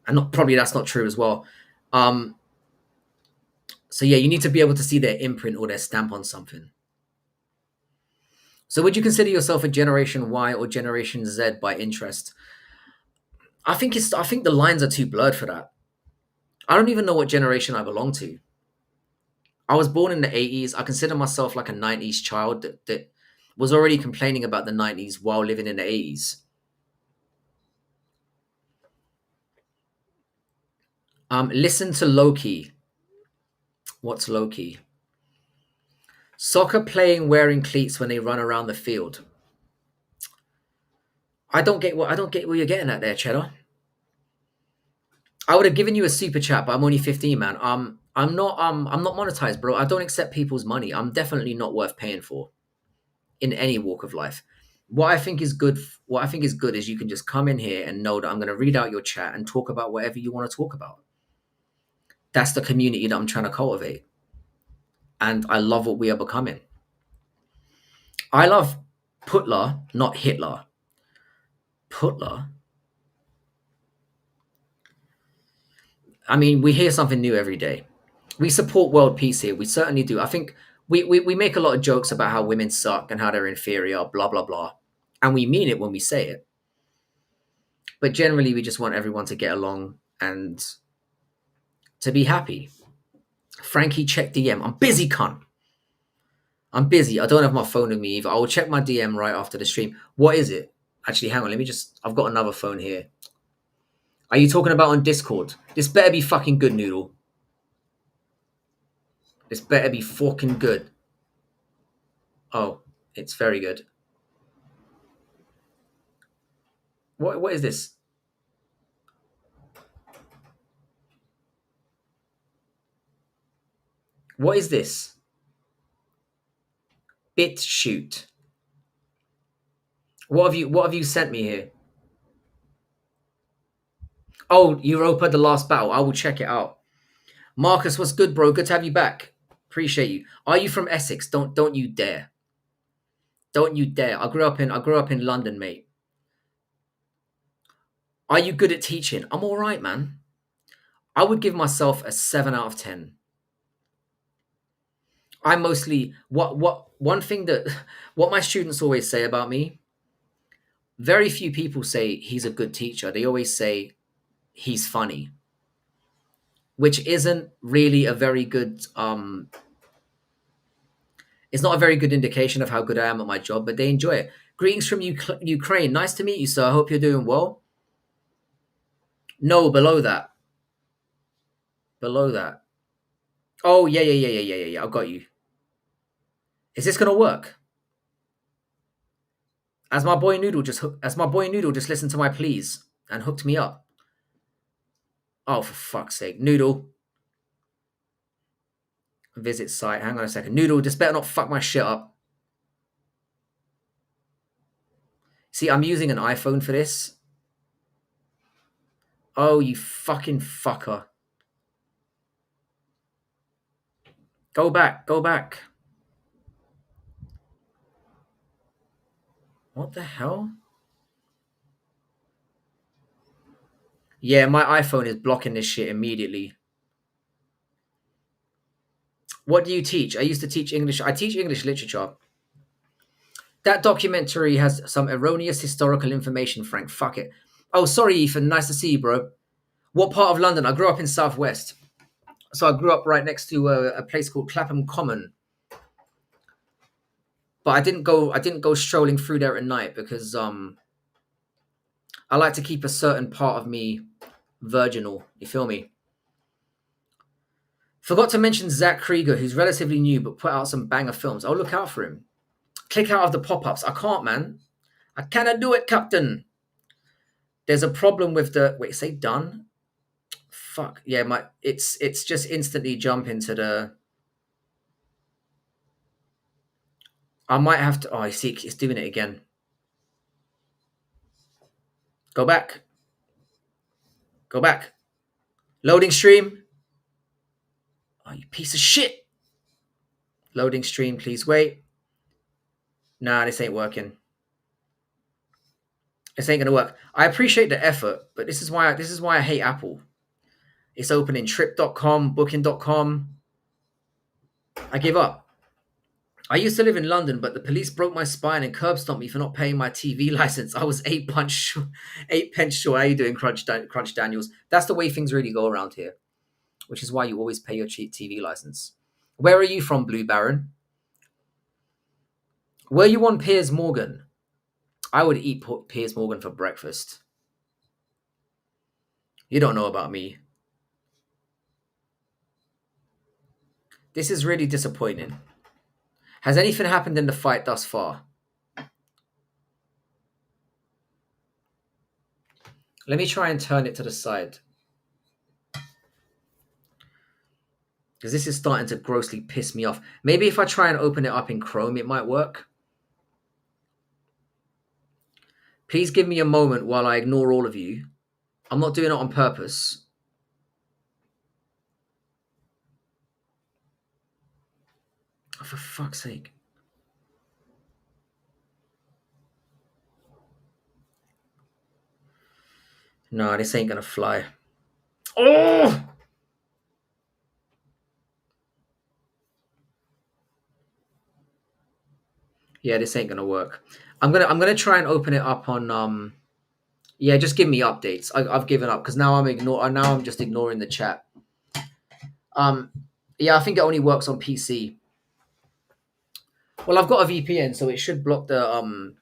And not probably that's not true as well. Um, so yeah, you need to be able to see their imprint or their stamp on something. So would you consider yourself a Generation Y or Generation Z by interest? I think the lines are too blurred for that. I don't even know what generation I belong to. I was born in the 80s. I consider myself like a 90s child that was already complaining about the 90s while living in the 80s. Listen to Loki. What's Loki? Soccer playing wearing cleats when they run around the field. I don't get what you're getting at there, Cheddar. I would have given you a super chat, but I'm only 15, man. I'm not monetized, bro. I don't accept people's money. I'm definitely not worth paying for in any walk of life. What I think is good is you can just come in here and know that I'm going to read out your chat and talk about whatever you want to talk about. That's the community that I'm trying to cultivate. And I love what we are becoming. I love Putler, not Hitler. Putler. I mean, we hear something new every day. We support world peace here. We certainly do. I think we make a lot of jokes about how women suck and how they're inferior, blah, blah, blah. And we mean it when we say it. But generally, we just want everyone to get along and to be happy. Frankie, check DM. I'm busy, cunt. I'm busy. I don't have my phone with me either. I will check my DM right after the stream. What is it? Actually, hang on. Let me just. I've got another phone here. Are you talking about on Discord? This better be fucking good, Noodle. This better be fucking good. Oh, it's very good. What is this? What is this? Bit shoot. What have you sent me here? Oh, Europa the last battle. I will check it out. Marcus, what's good, bro? Good to have you back. Appreciate you. Are you from Essex? Don't you dare. Don't you dare. I grew up in London, mate. Are you good at teaching? I'm all right, man. I would give myself a 7 out of 10. I mostly what one thing that what my students always say about me, very few people say he's a good teacher. They always say he's funny, which isn't really a very good it's not a very good indication of how good I am at my job, but they enjoy it. Greetings from Ukraine. Nice to meet you, sir. I hope you're doing well. No, below that. Below that. Oh, yeah, yeah, yeah, yeah, yeah, yeah, yeah. I've got you. Is this gonna work? As my boy Noodle just listened to my pleas and hooked me up. Oh, for fuck's sake. Noodle. Visit site. Hang on a second. Noodle, just better not fuck my shit up. See, I'm using an iPhone for this. Oh, you fucking fucker. Go back. Go back. What the hell? Yeah, my iPhone is blocking this shit immediately. What do you teach? I used to teach English. I teach English literature. That documentary has some erroneous historical information, Frank. Fuck it. Oh, sorry, Ethan. Nice to see you, bro. What part of London? I grew up in Southwest. So I grew up right next to a place called Clapham Common. But I didn't go strolling through there at night because I like to keep a certain part of me virginal. You feel me? Forgot to mention Zach Krieger, who's relatively new but put out some banger films. I'll look out for him. Click out of the pop-ups. I can't, man. I cannot do it, Captain. There's a problem with the wait. Say done. Fuck yeah, my it's just instantly jump into the. I might have to. Oh, I see. It's doing it again. Go back. Go back. Loading stream. Oh, you piece of shit. Loading stream. Please wait. Nah, this ain't working. This ain't gonna work. I appreciate the effort, but this is why I hate Apple. It's opening trip.com, booking.com. I give up. I used to live in London, but the police broke my spine and curb stomped me for not paying my TV license. I was 8 pence short. How you doing, Crunch Daniels? That's the way things really go around here, which is why you always pay your cheap TV license. Where are you from, Blue Baron? Were you on Piers Morgan? I would eat Piers Morgan for breakfast. You don't know about me. This is really disappointing. Has anything happened in the fight thus far? Let me try and turn it to the side. Because this is starting to grossly piss me off. Maybe if I try and open it up in Chrome, it might work. Please give me a moment while I ignore all of you. I'm not doing it on purpose. Oh, for fuck's sake. No, this ain't gonna fly. Oh! Yeah, this ain't gonna work. I'm gonna try and open it up on Yeah, just give me updates. I've given up because now I'm just ignoring the chat. Um, yeah, I think it only works on PC. Well, I've got a VPN, so it should block the.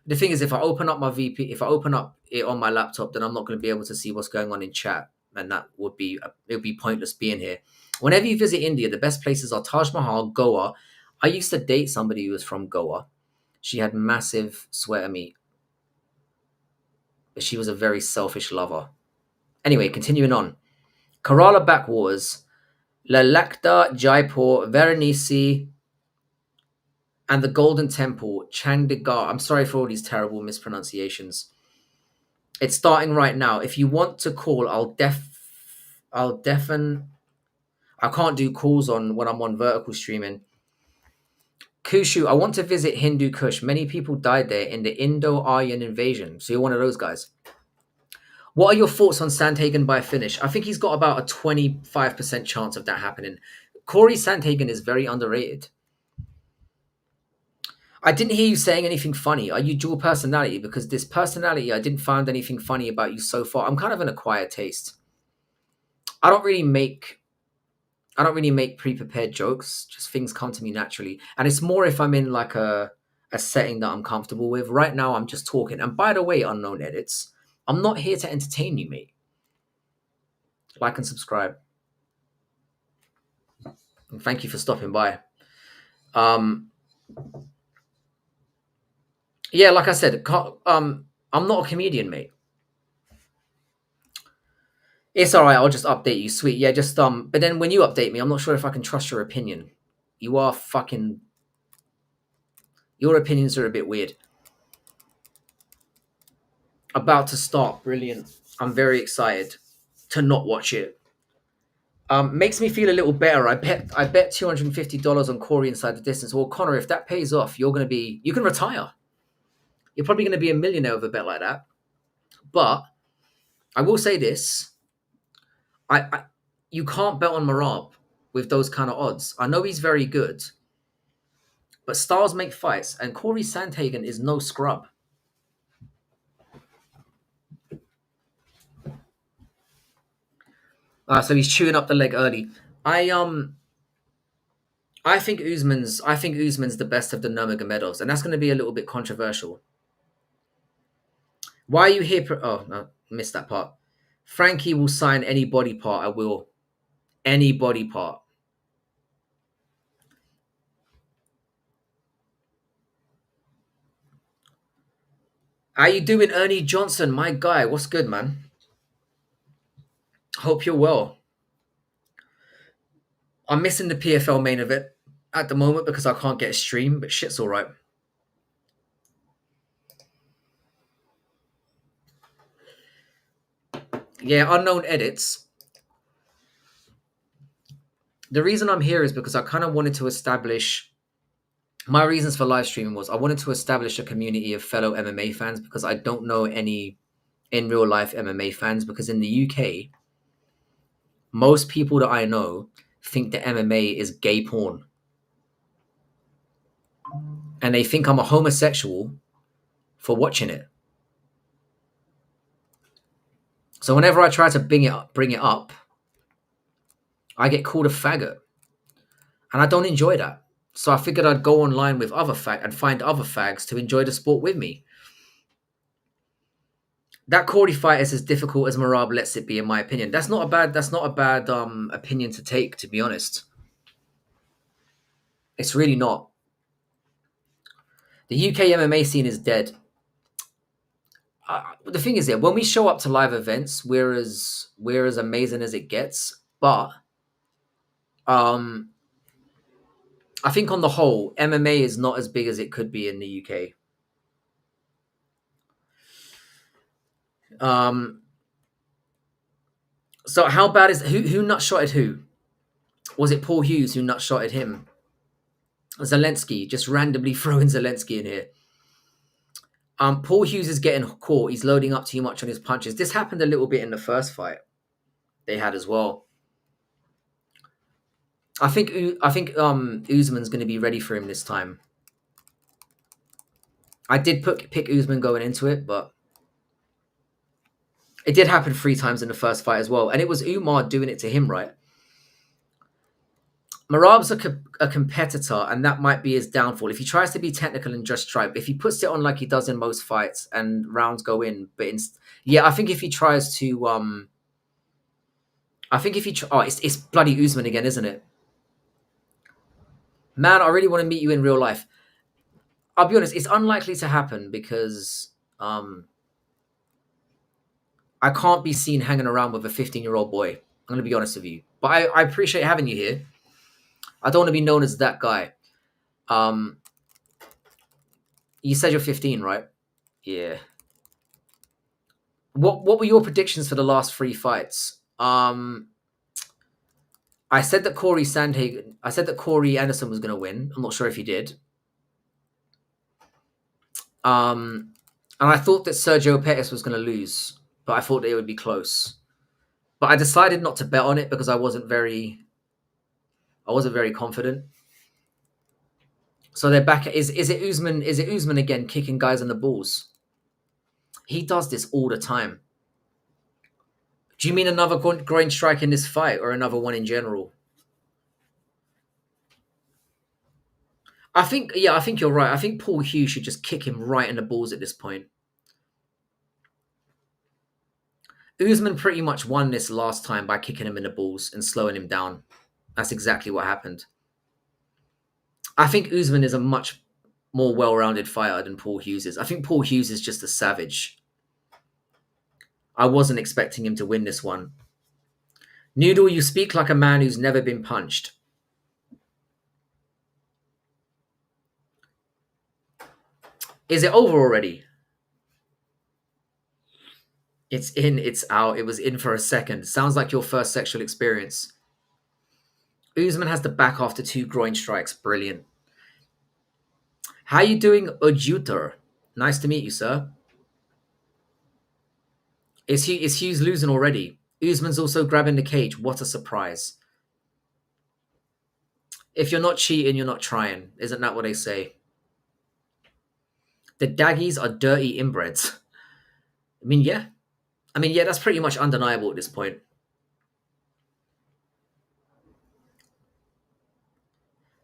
The thing is, if I open up my VP, if I open up it on my laptop, then I'm not going to be able to see what's going on in chat, and that would be it would be pointless being here. Whenever you visit India, the best places are Taj Mahal, Goa. I used to date somebody who was from Goa. She had massive sweater meat, but she was a very selfish lover. Anyway, continuing on. Kerala backwaters, Lalakda, Jaipur, Varanasi, and the Golden Temple, Chandigarh. I'm sorry for all these terrible mispronunciations. It's starting right now. If you want to call, I'll deafen. I can't do calls on when I'm on vertical streaming. Kushu, I want to visit Hindu Kush. Many people died there in the Indo-Aryan invasion. So you're one of those guys. What are your thoughts on Sandhagen by finish? I think he's got about a 25% chance of that happening. Corey Sandhagen is very underrated. I didn't hear you saying anything funny. Are you dual personality? Because this personality, I didn't find anything funny about you so far. I'm kind of an acquired taste. I don't really make I don't really make pre-prepared jokes. Just things come to me naturally. And it's more if I'm in like a setting that I'm comfortable with. Right now I'm just talking. And by the way, unknown edits, I'm not here to entertain you, mate. Like and subscribe. And thank you for stopping by. Um yeah, like I said, I'm not a comedian, mate. It's all right. I'll just update you. Sweet. Yeah, just but then when you update me, I'm not sure if I can trust your opinion. You are fucking your opinions are a bit weird. About to start. Brilliant. I'm very excited to not watch it. Makes me feel a little better. I bet $250 on Corey inside the distance. Well, Connor, if that pays off, you can retire. You're probably gonna be a millionaire with a bet like that. But I will say this: I you can't bet on Marab with those kind of odds. I know he's very good, but stars make fights, and Corey Sandhagen is no scrub. So he's chewing up the leg early. I um I think Usman's the best of the Nurmagomedovs, and that's going to be a little bit controversial. Why are you here? Oh no, missed that part. Frankie will sign any body part. I will any body part. How you doing, Ernie Johnson? My guy, what's good, man? Hope you're well. I'm missing the PFL main event at the moment because I can't get a stream, but shit's all right. Yeah, unknown edits. The reason I'm here is because I kind of wanted to establish my reasons for live streaming was I wanted to establish a community of fellow MMA fans because I don't know any in real life MMA fans because in the UK, most people that I know think that MMA is gay porn. And they think I'm a homosexual for watching it. So whenever I try to bring it up, I get called a faggot. And I don't enjoy that. So I figured I'd go online with and find other fags to enjoy the sport with me. That Corey fight is as difficult as Marab lets it be, in my opinion. That's not a bad opinion to take, to be honest. It's really not. The UK MMA scene is dead. The thing is, yeah, when we show up to live events, we're as amazing as it gets. But um, I think on the whole, MMA is not as big as it could be in the UK. Um, so how bad is who nutshotted who? Was it Paul Hughes who nutshotted him? Zelensky, just randomly throwing Zelensky in here. Paul Hughes is getting caught. He's loading up too much on his punches. This happened a little bit in the first fight they had as well. I think Usman's going to be ready for him this time. I did pick Usman going into it, but It did happen 3 times in the first fight as well, and it was Umar doing it to him, right? Marab's a competitor, and that might be his downfall. If he tries to be technical and just try, if he puts it on like he does in most fights and rounds go in, yeah, I think if he tries to, I think if he, oh, it's bloody Usman again, isn't it? Man, I really want to meet you in real life. I'll be honest, it's unlikely to happen because I can't be seen hanging around with a 15-year-old boy. I'm going to be honest with you, but I appreciate having you here. I don't want to be known as that guy. Um, you said you're 15, right? Yeah. What were your predictions for the last 3 fights? I said that Corey Anderson was going to win. I'm not sure if he did. And I thought that Sergio Pettis was going to lose, but I thought that it would be close. But I decided not to bet on it because I wasn't very confident. So they're back. Is it Usman? Is it Usman again kicking guys in the balls? He does this all the time. Do you mean another groin strike in this fight or another one in general? I think you're right. I think Paul Hughes should just kick him right in the balls at this point. Usman pretty much won this last time by kicking him in the balls and slowing him down. That's exactly what happened. I think Usman is a much more well-rounded fighter than Paul Hughes is. I think Paul Hughes is just a savage. I wasn't expecting him to win this one. Noodle, you speak like a man who's never been punched. Is it over already? It's in, it's out. It was in for a second. Sounds like your first sexual experience. Usman has the back after 2 groin strikes. Brilliant. How you doing, Ojuter? Nice to meet you, sir. Is Hughes losing already? Usman's also grabbing the cage. What a surprise. If you're not cheating, you're not trying. Isn't that what they say? The Daggies are dirty inbreds. Yeah. Yeah, that's pretty much undeniable at this point.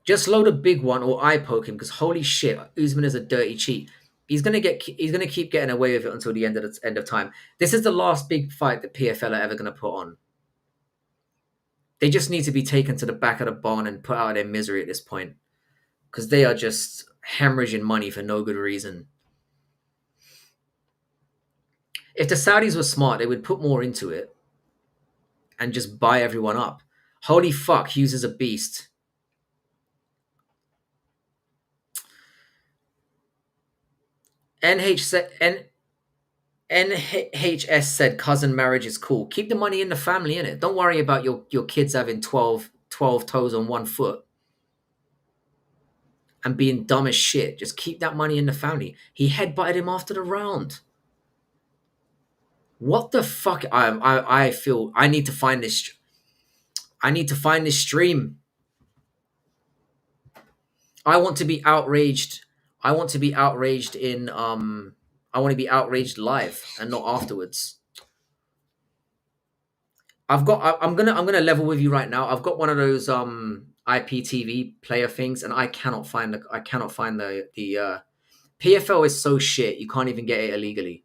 Just load a big one or eye poke him because holy shit, Usman is a dirty cheat. He's gonna keep getting away with it until the end of time. This is the last big fight that PFL are ever gonna put on. They just need to be taken to the back of the barn and put out of their misery at this point because they are just hemorrhaging money for no good reason. If the Saudis were smart, they would put more into it and just buy everyone up. Holy fuck, Hughes is a beast. NHS said cousin marriage is cool. Keep the money in the family, innit? Don't worry about your kids having 12 toes on one foot and being dumb as shit. Just keep that money in the family. He headbutted him after the round. What the fuck? I feel I need to find this. I need to find this stream. I want to be outraged. I want to be outraged in I want to be outraged live and not afterwards. I'm gonna level with you right now. I've got one of those IPTV player things, and I cannot find the PFL is so shit. You can't even get it illegally.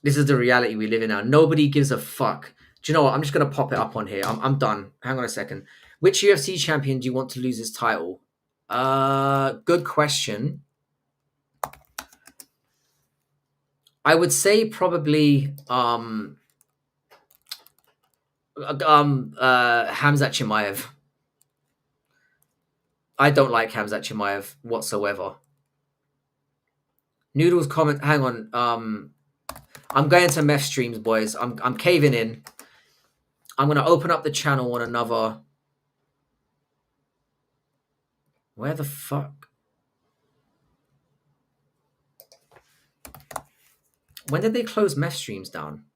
This is the reality we live in now. Nobody gives a fuck. Do you know what? I'm just gonna pop it up on here. I'm done. Hang on a second. Which UFC champion do you want to lose his title? Good question. I would say probably Hamzat Chimaev. I don't like Hamzat Chimaev whatsoever. Noodles comment. Hang on. I'm going to meth streams, boys. I'm caving in. I'm gonna open up the channel on another. Where the fuck? When did they close meth streams down?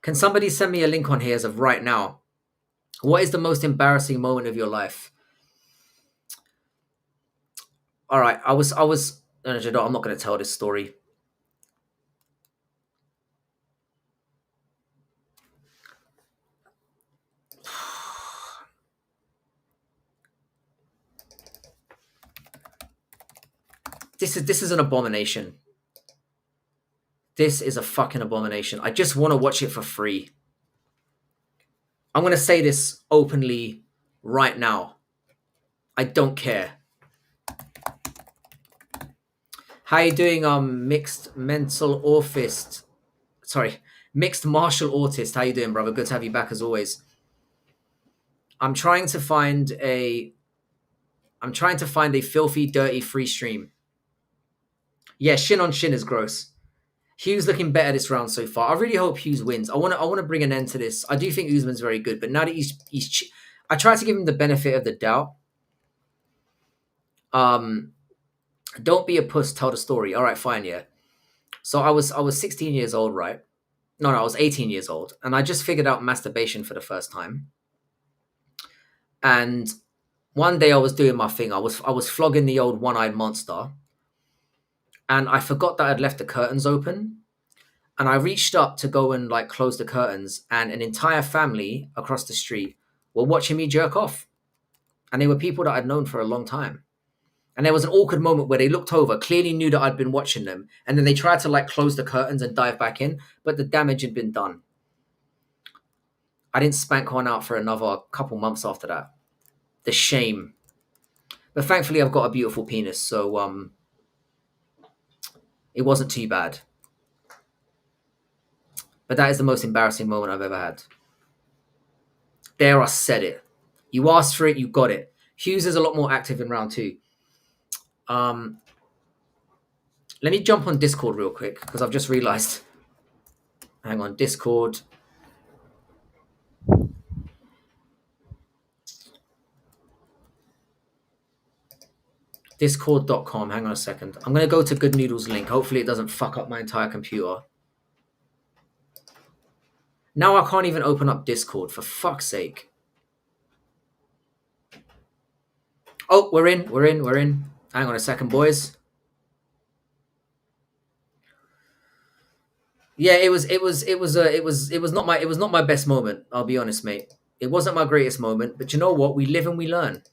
Can somebody send me a link on here as of right now? What is the most embarrassing moment of your life? All right, I was. No, I'm not going to tell this story. This is an abomination. This is a fucking abomination. I just want to watch it for free. I'm gonna say this openly right now. I don't care. How you doing, mixed mental autist? Sorry, mixed martial autist. How you doing, brother? Good to have you back as always. I'm trying to find a. I'm trying to find a filthy, dirty free stream. Yeah, shin on shin is gross. Hughes looking better this round so far. I really hope Hughes wins. I want to bring an end to this. I do think Usman's very good, but now that I try to give him the benefit of the doubt. Um, don't be a puss. Tell the story. All right, fine, yeah. So I was 16 years old, right? No, I was 18 years old, and I just figured out masturbation for the first time. And one day I was doing my thing. I was flogging the old one-eyed monster, and I forgot that I'd left the curtains open. And I reached up to go and like close the curtains, and an entire family across the street were watching me jerk off. And they were people that I'd known for a long time. And there was an awkward moment where they looked over, clearly knew that I'd been watching them, and then they tried to like close the curtains and dive back in, but the damage had been done. I didn't spank one out for another couple months after that. The shame. But thankfully I've got a beautiful penis, so it wasn't too bad. But that is the most embarrassing moment I've ever had. There, I said it. You asked for it, you got it. Hughes is a lot more active in round two. Um, Let me jump on Discord real quick because I've just realized. Hang on, Discord. Discord.com. Hang on a second. I'm going to go to Good Noodles link. Hopefully it doesn't fuck up my entire computer. Now I can't even open up Discord, for fuck's sake. Oh, we're in. Hang on a second, boys. Yeah, it was not my best moment, I'll be honest, mate. It wasn't my greatest moment, but you know what? We live and we learn.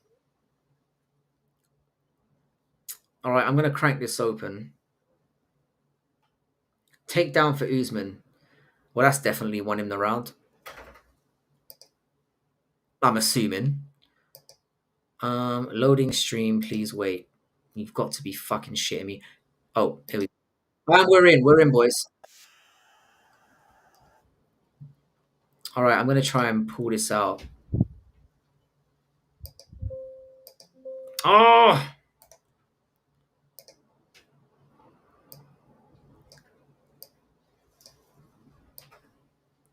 All right, I'm going to crank this open. Takedown for Usman. Well, that's definitely won him the round. I'm assuming. Loading stream, please wait. You've got to be fucking shitting me. Oh, here we go. And we're in, boys. All right, I'm gonna try and pull this out. Oh!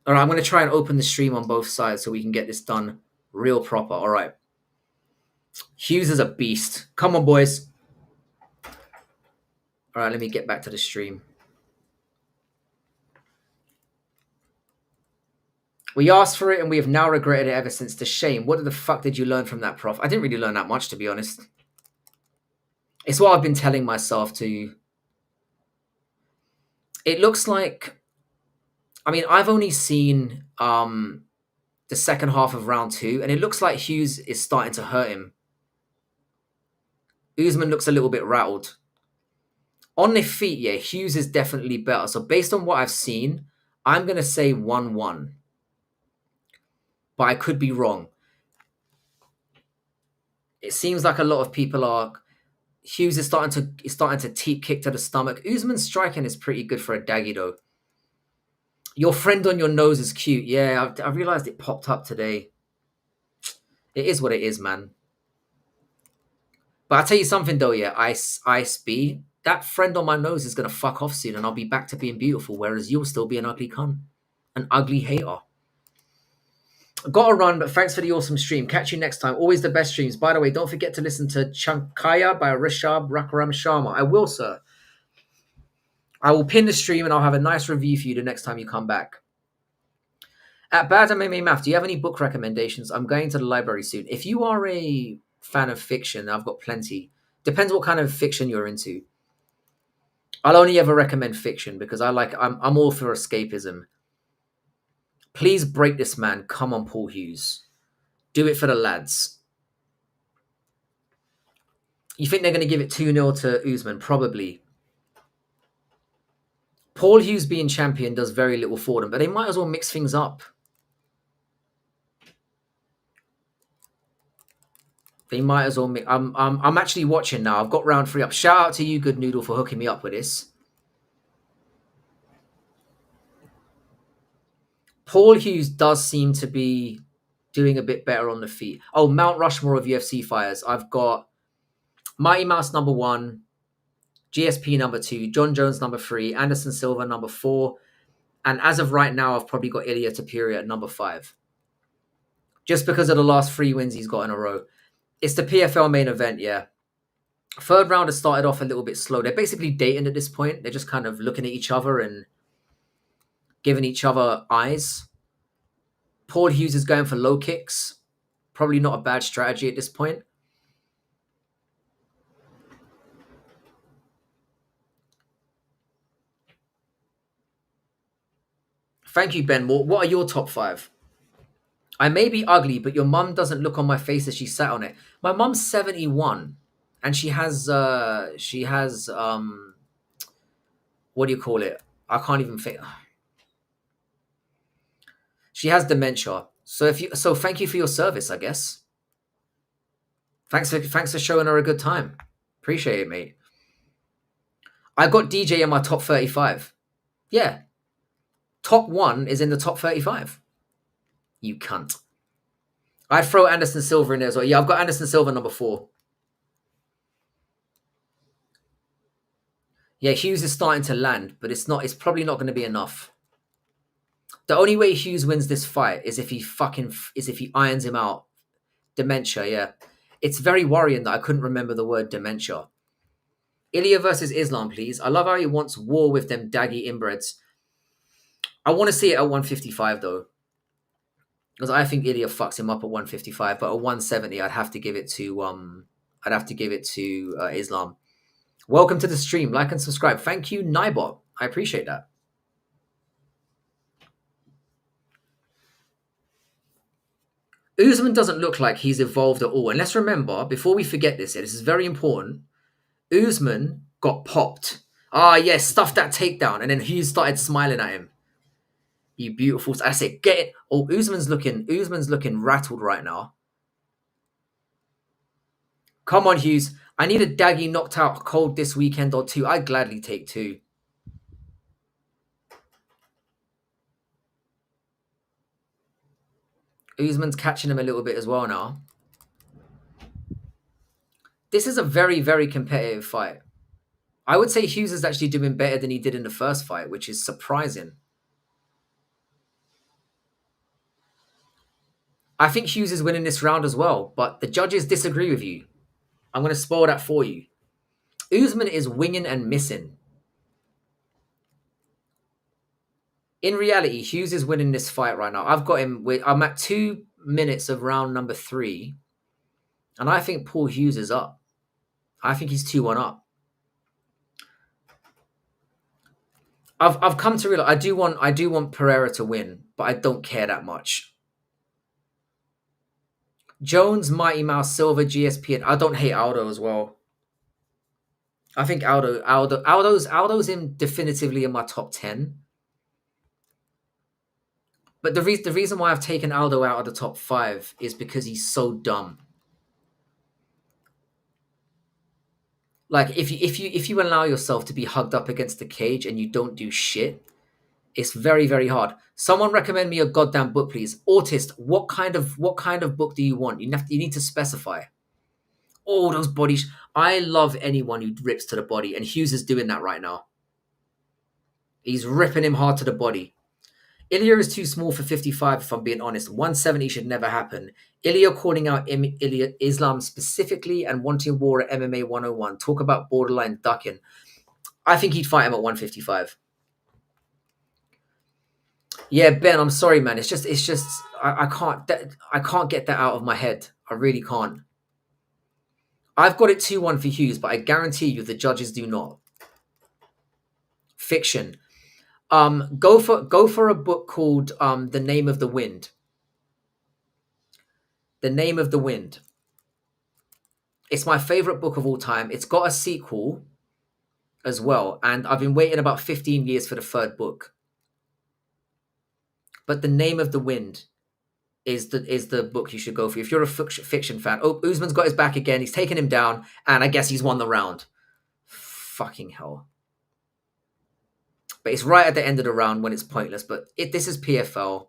All right, I'm gonna try and open the stream on both sides so we can get this done real proper. All right. Hughes is a beast. Come on, boys. All right, let me get back to the stream. We asked for it and we have now regretted it ever since. The shame. What the fuck did you learn from that, prof? I didn't really learn that much, to be honest. It's what I've been telling myself to. It looks like. I mean, I've only seen the second half of round two, and it looks like Hughes is starting to hurt him. Usman looks a little bit rattled. On the feet, yeah, Hughes is definitely better. So based on what I've seen, I'm going to say 1-1. But I could be wrong. It seems like a lot of people are. Hughes is starting to teep kick to the stomach. Usman's striking is pretty good for a daggy though. Your friend on your nose is cute. Yeah, I realized it popped up today. It is what it is, man. But I'll tell you something though, yeah, Ice B, that friend on my nose is gonna fuck off soon and I'll be back to being beautiful, whereas you'll still be an ugly cunt. An ugly hater. Gotta run, but thanks for the awesome stream. Catch you next time. Always the best streams. By the way, don't forget to listen to Chankaya by Rishabh Rakaram Sharma. I will, sir. I will pin the stream and I'll have a nice review for you the next time you come back. At Bad MMA Math, do you have any book recommendations? I'm going to the library soon. If you are a fan of fiction, I've got plenty. Depends what kind of fiction you're into. I'll only ever recommend fiction because I'm all for escapism. Please break this man. Come on, Paul Hughes. Do it for the lads. You think they're going to give it 2-0 to Usman? Probably. Paul Hughes being champion does very little for them, but they might as well mix things up. They might as well. I'm actually watching now. I've got round 3 up. Shout out to you, Good Noodle, for hooking me up with this. Paul Hughes does seem to be doing a bit better on the feet. Oh, Mount Rushmore of UFC fighters. I've got Mighty Mouse number 1, GSP number 2, John Jones number 3, Anderson Silva number 4, and as of right now, I've probably got Ilia Topuria at number 5. Just because of the last 3 wins he's got in a row. It's the PFL main event, yeah. Third round has started off a little bit slow. They're basically dating at this point. They're just kind of looking at each other and giving each other eyes. Paul Hughes is going for low kicks. Probably not a bad strategy at this point. Thank you, Ben. What are your top 5? I may be ugly, but your mum doesn't look on my face as she sat on it. My mum's 71, and she has what do you call it? I can't even think. She has dementia. So thank you for your service, I guess. Thanks for showing her a good time. Appreciate it, mate. I got DJ in my top 35. Yeah. Top 1 is in the top 35. You cunt. I'd throw Anderson Silva in there as well. Yeah, I've got Anderson Silva number 4. Yeah, Hughes is starting to land, but it's probably not going to be enough. The only way Hughes wins this fight is if he irons him out. Dementia, yeah. It's very worrying that I couldn't remember the word dementia. Ilia versus Islam, please. I love how he wants war with them daggy inbreds. I want to see it at 155 though. Because I think Ilia fucks him up at 155, but at 170 I'd have to give it to Islam. Welcome to the stream. Like and subscribe. Thank you, Nibot. I appreciate that. Usman doesn't look like he's evolved at all. And let's remember, before we forget this is very important, Usman got popped. Yes, stuffed that takedown. And then Hughes started smiling at him. You beautiful. I said, get it. Oh, Usman's looking rattled right now. Come on, Hughes. I need a daggy knocked out cold this weekend or 2. I'd gladly take 2. Usman's catching him a little bit as well now. This is a very, very competitive fight. I would say Hughes is actually doing better than he did in the first fight, which is surprising. I think Hughes is winning this round as well, but the judges disagree with you. I'm going to spoil that for you. Usman is winging and missing. In reality, Hughes is winning this fight right now. I'm at 2 minutes of round number 3, and I think Paul Hughes is up. I think he's 2-1 up. I've come to realize I do want Pereira to win, but I don't care that much. Jones, Mighty Mouse, Silva, GSP, and I don't hate Aldo as well. I think Aldo's in definitively in my top 10. But the reason why I've taken Aldo out of the top 5 is because he's so dumb. Like if you allow yourself to be hugged up against the cage and you don't do shit, it's very, very hard. Someone recommend me a goddamn book, please. Autist, what kind of book do you want? You need to specify. Oh, those bodies. I love anyone who rips to the body, and Hughes is doing that right now. He's ripping him hard to the body. Ilia is too small for 55, if I'm being honest. 170 should never happen. Ilia calling out Islam specifically and wanting war at MMA 101. Talk about borderline ducking. I think he'd fight him at 155. Yeah, Ben, I'm sorry, man. It's just I can't get that out of my head. I really can't. I've got it 2-1 for Hughes, but I guarantee you the judges do not. Fiction. Go for a book called The Name of the Wind. The Name of the Wind. It's my favorite book of all time. It's got a sequel as well, and I've been waiting about 15 years for the third book. But The Name of the Wind is the book you should go for if you're a fiction fan. Oh, Usman's got his back again. He's taken him down, and I guess he's won the round. Fucking hell. But it's right at the end of the round when it's pointless. But this is PFL.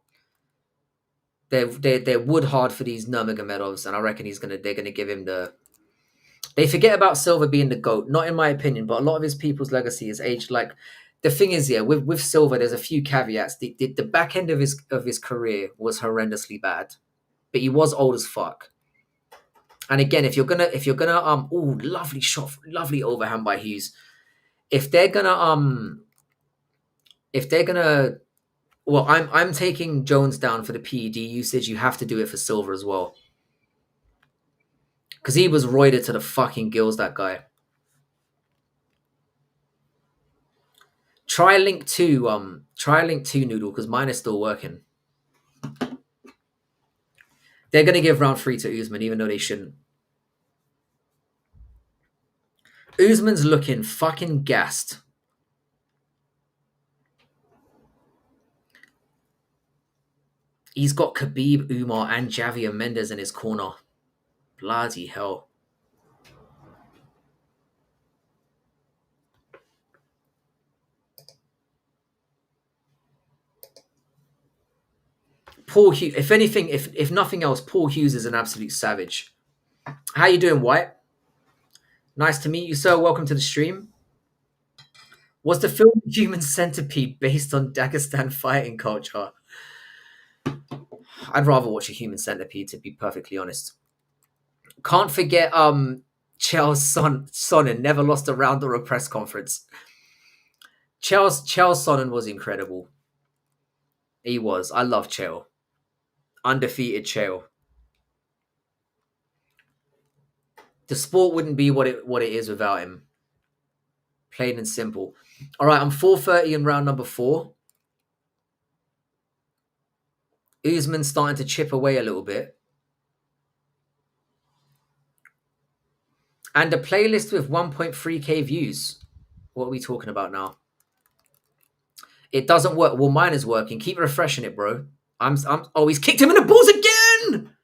They're wood hard for these Nurmagomedovs, and I reckon they're gonna give him the. They forget about Silva being the GOAT, not in my opinion, but a lot of his people's legacy is aged. Like the thing is, yeah, with Silva, there's a few caveats. The back end of his career was horrendously bad, but he was old as fuck. And again, if you're gonna oh, lovely shot, lovely overhand by Hughes. If they're gonna well, I'm taking Jones down for the PED usage. You have to do it for Silva as well. Because he was roided to the fucking gills, that guy. Try link 2, Noodle, because mine is still working. They're gonna give round 3 to Usman, even though they shouldn't. Usman's looking fucking gassed. He's got Khabib, Umar, and Javier Mendez in his corner. Bloody hell. Paul Hughes, if anything, if nothing else, Paul Hughes is an absolute savage. How you doing, White? Nice to meet you, sir. Welcome to the stream. Was the film Human Centipede based on Dagestan fighting culture? I'd rather watch a Human Centipede, to be perfectly honest. Can't forget Chael Sonnen never lost a round or a press conference. Chael Sonnen was incredible. He was. I love Chael. Undefeated Chael. The sport wouldn't be what it is without him. Plain and simple. All right, I'm 4:30 in round number 4. Usman's starting to chip away a little bit. And a playlist with 1.3k views. What are we talking about now? It doesn't work. Well, mine is working. Keep refreshing it, bro. Oh, he's kicked him in the balls again!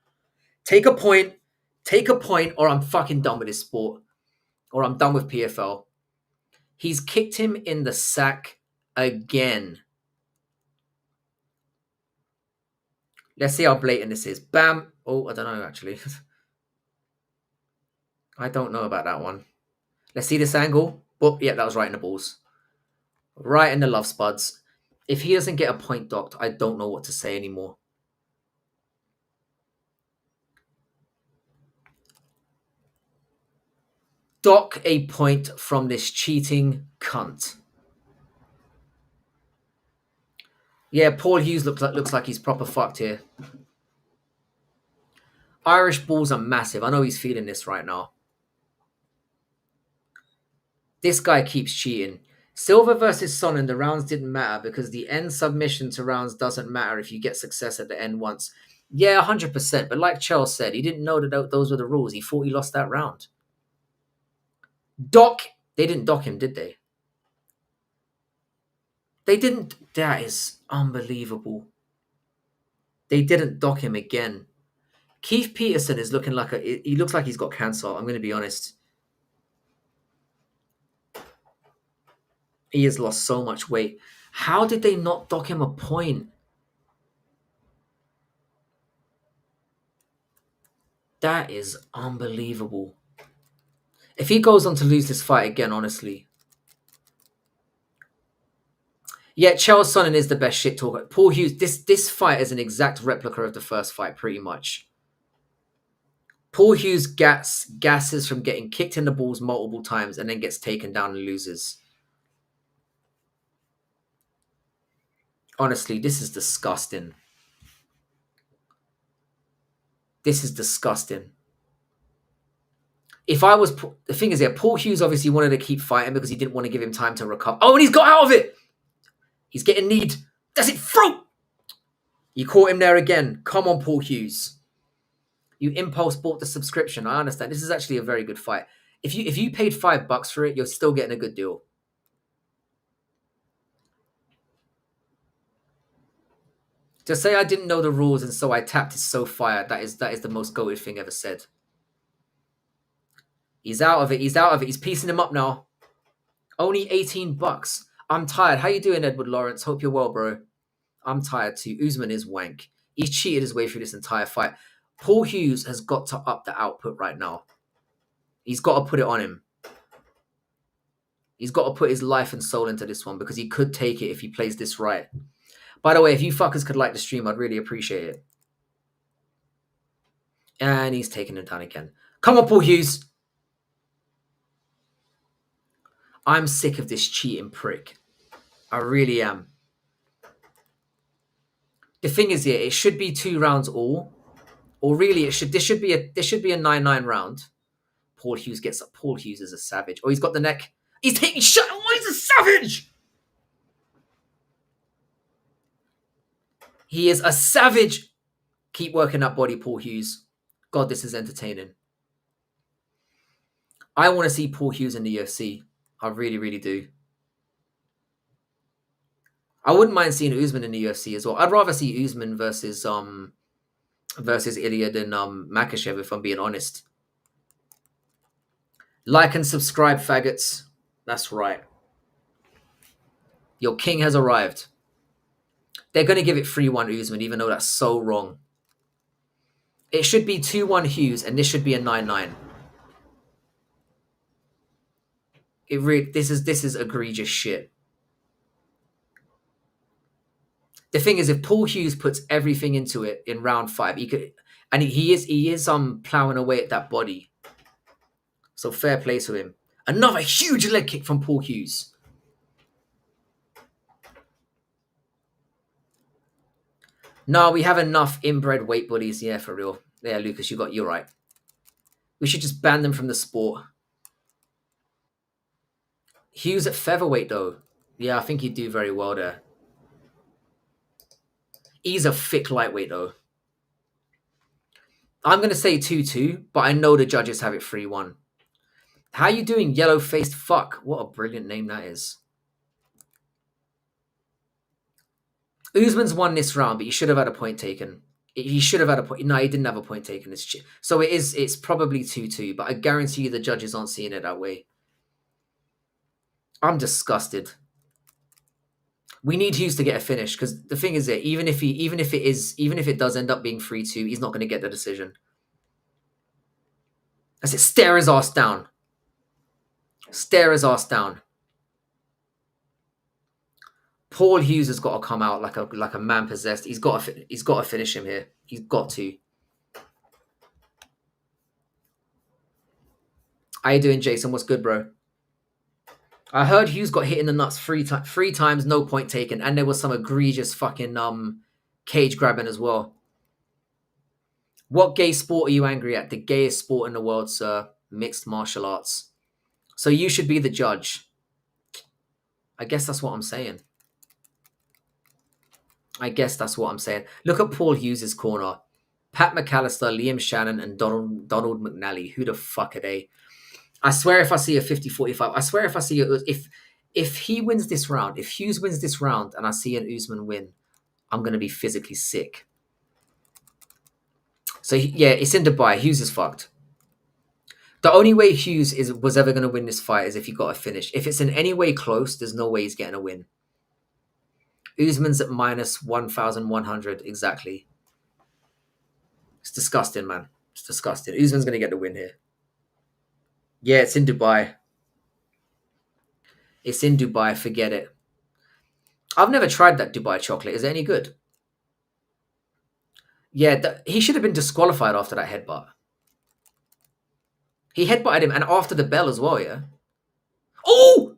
Take a point, or I'm fucking done with this sport. Or I'm done with PFL. He's kicked him in the sack again. Let's see how blatant this is. Bam. Oh, I don't know, actually. I don't know about that one. Let's see this angle. Oh, yeah, that was right in the balls. Right in the love spuds. If he doesn't get a point docked, I don't know what to say anymore. Dock a point from this cheating cunt. Yeah, Paul Hughes looks like he's proper fucked here. Irish balls are massive. I know he's feeling this right now. This guy keeps cheating. Silva versus Sonnen, the rounds didn't matter because the end submission to rounds doesn't matter if you get success at the end once. Yeah, 100%. But like Chael said, he didn't know that those were the rules. He thought he lost that round. Dock. They didn't dock him, did they? They didn't. That is unbelievable. They didn't dock him again. Keith Peterson is looking like he looks like he's got cancer. I'm going to be honest. He has lost so much weight. How did they not dock him a point? That is unbelievable. If he goes on to lose this fight again, honestly. Yeah, Chael Sonnen is the best shit talker. Paul Hughes, this fight is an exact replica of the first fight, pretty much. Paul Hughes gasses from getting kicked in the balls multiple times and then gets taken down and loses. Honestly, this is disgusting. This is disgusting. If I was... The thing is, yeah, Paul Hughes obviously wanted to keep fighting because he didn't want to give him time to recover. Oh, and he's got out of it! He's getting kneed. That's it, throat! You caught him there again. Come on, Paul Hughes. You impulse bought the subscription. I understand. This is actually a very good fight. If you paid $5 for it, you're still getting a good deal. To say I didn't know the rules and so I tapped is so fire. That is the most goated thing ever said. He's out of it. He's out of it. He's piecing him up now. Only $18. I'm tired. How you doing, Edward Lawrence? Hope you're well, bro. I'm tired too. Usman is wank. He's cheated his way through this entire fight. Paul Hughes has got to up the output right now. He's got to put it on him. He's got to put his life and soul into this one because he could take it if he plays this right. By the way, if you fuckers could like the stream, I'd really appreciate it. And he's taking him down again. Come on, Paul Hughes. I'm sick of this cheating prick. I really am. The thing is, it should be 2 rounds all. Or really, this should be a 9-9 round. Paul Hughes gets up. Paul Hughes is a savage. Oh, he's got the neck. He's taking shot. Oh, he's a savage. He is a savage. Keep working that body, Paul Hughes. God, this is entertaining. I want to see Paul Hughes in the UFC. I really, really do. I wouldn't mind seeing Usman in the UFC as well. I'd rather see Usman versus Ilya than Makhachev, if I'm being honest. Like and subscribe, faggots. That's right. Your king has arrived. They're going to give it 3-1 Usman, even though that's so wrong. It should be 2-1 Hughes, and this should be a 9-9. This is egregious shit. The thing is, if Paul Hughes puts everything into it in round 5, he could, and he is plowing away at that body. So fair play to him. Another huge leg kick from Paul Hughes. No, we have enough inbred weight bullies. Yeah, for real. Yeah, Lucas, you're right. We should just ban them from the sport. Hughes at featherweight, though. Yeah, I think he'd do very well there. He's a thick lightweight, though. I'm going to say 2-2, but I know the judges have it 3-1. How you doing, yellow-faced fuck? What a brilliant name that is. Usman's won this round, but he should have had a point taken. He should have had a point. No, he didn't have a point taken. So it's probably 2-2, but I guarantee you the judges aren't seeing it that way. I'm disgusted. We need Hughes to get a finish because the thing is that even if it does end up being 3-2, he's not going to get the decision. That's it. Stare his ass down. Stare his ass down. Paul Hughes has got to come out like a man possessed. He's got to finish him here. He's got to. How you doing, Jason? What's good, bro? I heard Hughes got hit in the nuts 3 times, no point taken, and there was some egregious fucking cage grabbing as well. What gay sport are you angry at? The gayest sport in the world, sir. Mixed martial arts. So you should be the judge. I guess that's what I'm saying. Look at Paul Hughes' corner. Pat McAllister, Liam Shannon, and Donald McNally. Who the fuck are they? I swear if I see a 50-45, I swear if I see if he wins this round, if Hughes wins this round and I see an Usman win, I'm going to be physically sick. So yeah, it's in Dubai. Hughes is fucked. The only way Hughes was ever going to win this fight is if he got a finish. If it's in any way close, there's no way he's getting a win. Usman's at minus 1,100 exactly. It's disgusting, man. It's disgusting. Usman's going to get the win here. Yeah, it's in Dubai. It's in Dubai. Forget it. I've never tried that Dubai chocolate. Is it any good? Yeah, he should have been disqualified after that headbutt. He headbutted him and after the bell as well, yeah? Oh!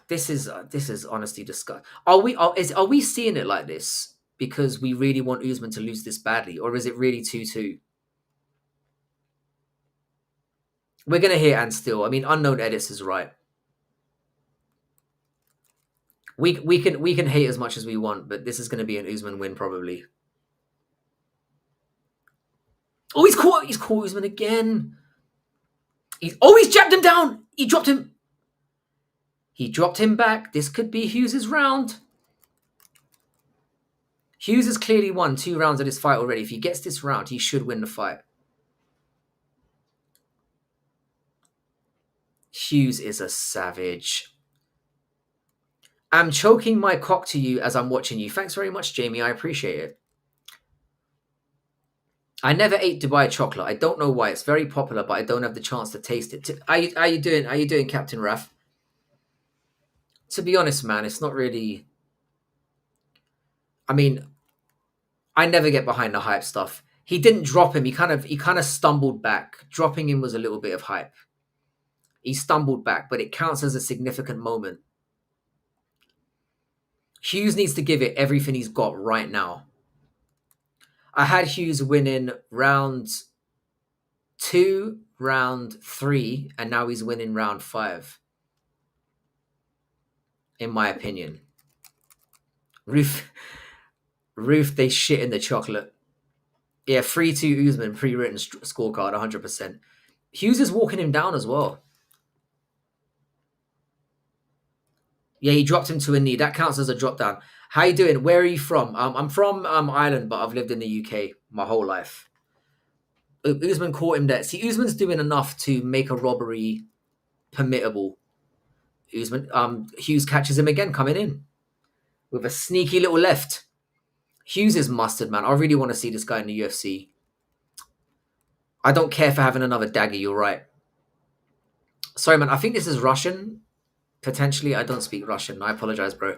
This is honestly disgusting. Are we seeing it like this because we really want Usman to lose this badly, or is it really 2-2? We're gonna hear and still. I mean, Unknown Edits is right. We can hate as much as we want, but this is going to be an Usman win probably. Oh, he's caught Usman again. He's jabbed him down. He dropped him. He dropped him back. This could be Hughes' round. Hughes has clearly won 2 rounds of this fight already. If he gets this round, he should win the fight. Hughes is a savage. I'm choking my cock to you as I'm watching you. Thanks very much, Jamie. I appreciate it. I never ate Dubai chocolate. I don't know why. It's very popular, but I don't have the chance to taste it. How you doing? How you doing, Captain Raf? To be honest, man, it's not really. I mean, I never get behind the hype stuff. He didn't drop him. He kind of stumbled back. Dropping him was a little bit of hype. He stumbled back, but it counts as a significant moment. Hughes needs to give it everything he's got right now. I had Hughes winning round 2, round 3, and now he's winning round 5. In my opinion. Roof, they shit in the chocolate. Yeah, 3-2 Usman, pre-written scorecard, 100%. Hughes is walking him down as well. Yeah, he dropped him to a knee. That counts as a drop down. How you doing? Where are you from? I'm from Ireland, but I've lived in the UK my whole life. Usman caught him there. See, Usman's doing enough to make a robbery permittable. Hughes catches him again, coming in with a sneaky little left. Hughes is mustard, man. I really want to see this guy in the UFC. I don't care for having another dagger. You're right. Sorry, man. I think this is Russian. Potentially, I don't speak Russian. I apologize, bro.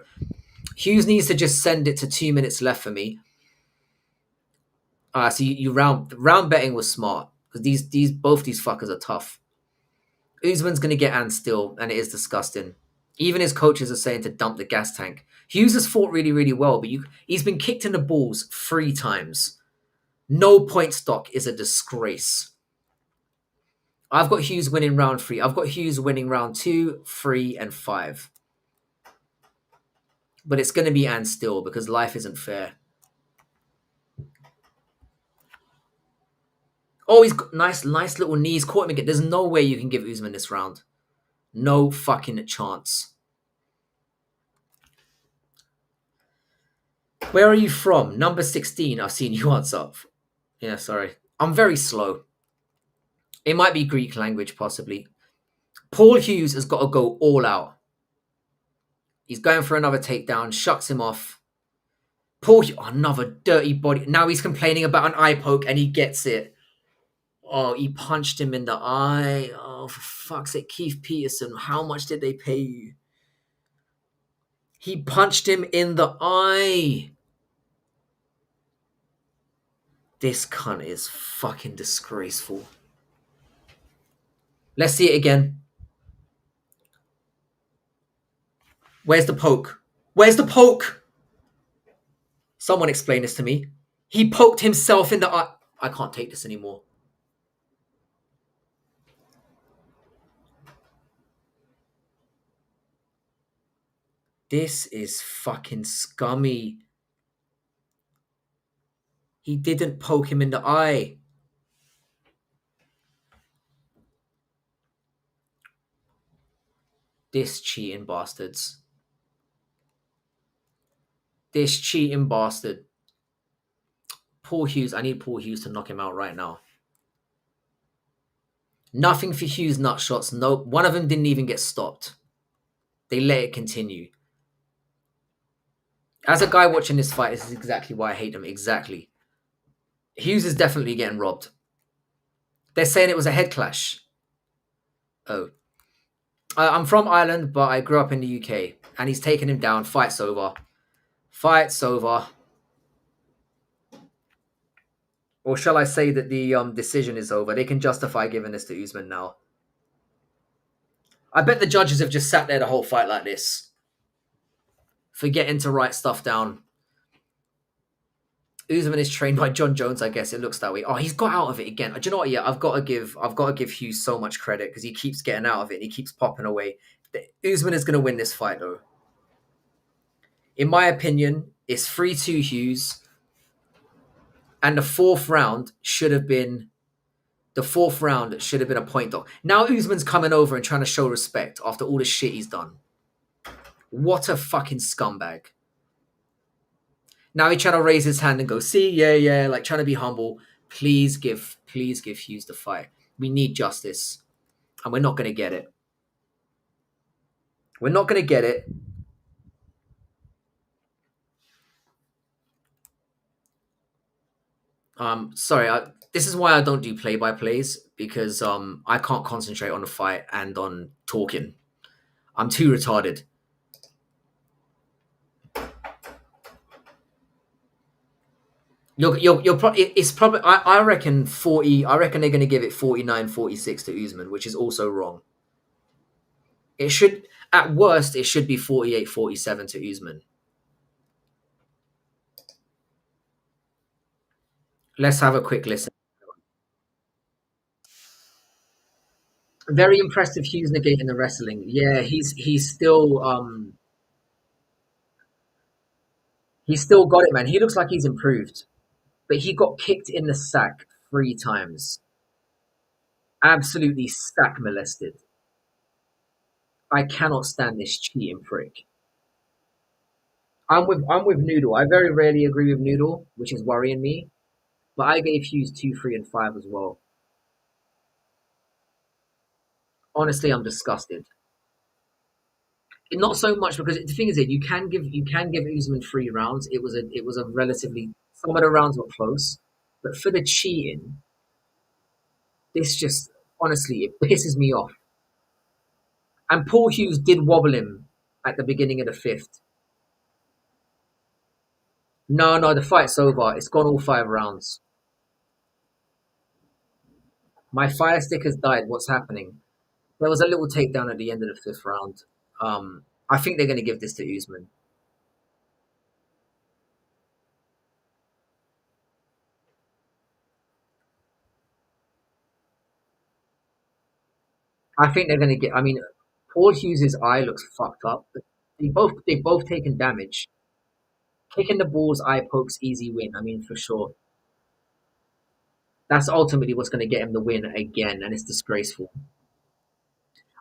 Hughes needs to just send it to 2 minutes left for me. So you round betting was smart because both these fuckers are tough. Usman's gonna get and still, and it is disgusting. Even his coaches are saying to dump the gas tank. Hughes has fought really, really well, but he's been kicked in the balls 3 times. No point stock is a disgrace. I've got Hughes winning round 3. I've got Hughes winning round 2, 3, and 5. But it's going to be and still because life isn't fair. Oh, he's got nice little knees. Caught him again. There's no way you can give Usman this round. No fucking chance. Where are you from? Number 16. I've seen you answer. Yeah, sorry. I'm very slow. It might be Greek language, possibly. Paul Hughes has got to go all out. He's going for another takedown. Shucks him off. Another dirty body. Now he's complaining about an eye poke and he gets it. Oh, he punched him in the eye. Oh, for fuck's sake. Keith Peterson, how much did they pay you? He punched him in the eye. This cunt is fucking disgraceful. Let's see it again. Where's the poke? Where's the poke? Someone explain this to me. He poked himself in the eye. I can't take this anymore. This is fucking scummy. He didn't poke him in the eye. This cheating bastards. This cheating bastard. Paul Hughes. I need Paul Hughes to knock him out right now. Nothing for Hughes nut shots. No, one of them didn't even get stopped. They let it continue. As a guy watching this fight, this is exactly why I hate them. Exactly. Hughes is definitely getting robbed. They're saying it was a head clash. Oh. I'm from Ireland, but I grew up in the UK. And he's taken him down. Fight's over. Fight's over. Or shall I say that the decision is over? They can justify giving this to Usman now. I bet the judges have just sat there the whole fight like this. Forgetting to write stuff down. Usman is trained by John Jones, I guess. It looks that way. Oh, he's got out of it again. Do you know what? Yeah, I've got to give Hughes so much credit because he keeps getting out of it and he keeps popping away. Usman is going to win this fight, though. In my opinion, it's 3-2 Hughes, and the fourth round should have been a point dog. Now Usman's coming over and trying to show respect after all the shit he's done. What a fucking scumbag. Now he's trying to raise his hand and go, see, yeah, yeah, like trying to be humble. Please give Hughes the fight. We need justice. And we're not going to get it. We're not going to get it. Sorry, this is why I don't do play-by-plays, because I can't concentrate on the fight and on talking. I'm too retarded. You're probably, it's probably, I reckon 40, I reckon they're going to give it 49-46 to Usman, which is also wrong. It should, at worst, it should be 48-47 to Usman. Let's have a quick listen. Very impressive Hughes negating the wrestling. Yeah, he's still got it, man. He looks like he's improved. But he got kicked in the sack 3 times. Absolutely sack molested. I cannot stand this cheating prick. I'm with Noodle. I very rarely agree with Noodle, which is worrying me. But I gave Hughes 2, 3, and 5 as well. Honestly, I'm disgusted. Not so much because the thing is that you can give Usman 3 rounds. It was a relatively, some of the rounds were close, but for the cheating, this just, honestly, it pisses me off. And Paul Hughes did wobble him at the beginning of the fifth. No, no, the fight's over. It's gone all 5 rounds. My fire stick has died. What's happening? There was a little takedown at the end of the fifth round. I think they're going to give this to Usman. I think they're going to get. I mean, Paul Hughes' eye looks fucked up. But they've both taken damage. Kicking the ball's eye pokes easy win. I mean, for sure. That's ultimately what's going to get him the win again, and it's disgraceful.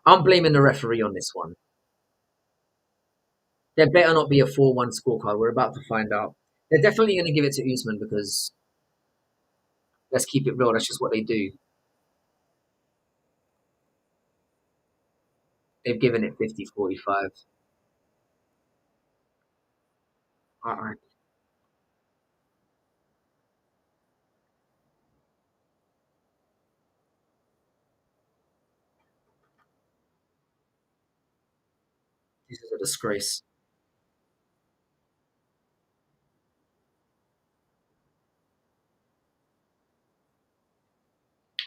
I'm blaming the referee on this one. There better not be a 4-1 scorecard. We're about to find out. They're definitely going to give it to Usman because, let's keep it real, that's just what they do. They've given it 50-45. All right. This is a disgrace.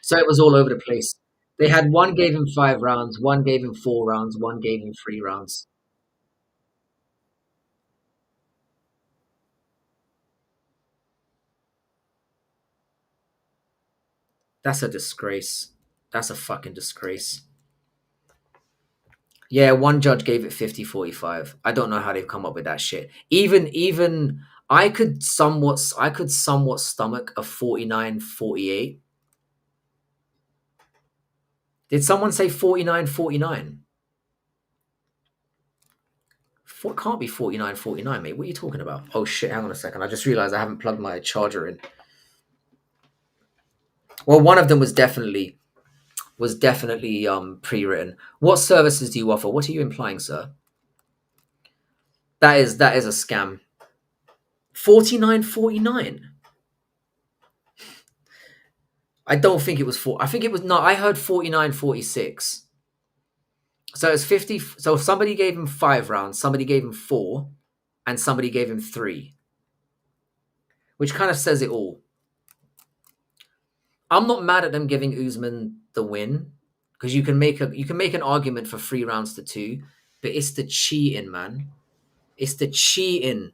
So it was all over the place. They had one gave him 5 rounds, one gave him 4 rounds, one gave him 3 rounds. That's a disgrace. That's a fucking disgrace. Yeah, one judge gave it 50-45. I don't know how they've come up with that shit. Even I could somewhat stomach a 49-48. Did someone say 49-49? It can't be 49-49, mate. What are you talking about? Oh shit, hang on a second. I just realized I haven't plugged my charger in. Well, one of them was definitely pre-written. What services do you offer? What are you implying, sir? That is a scam. 49-49. I don't think it was four. I think it was no. I heard 49-46. So it's 50. So somebody gave him 5 rounds, somebody gave him four, and somebody gave him three, which kind of says it all. I'm not mad at them giving Usman the win because you can make an argument for 3 rounds to two, but it's the cheating, man. It's the cheating.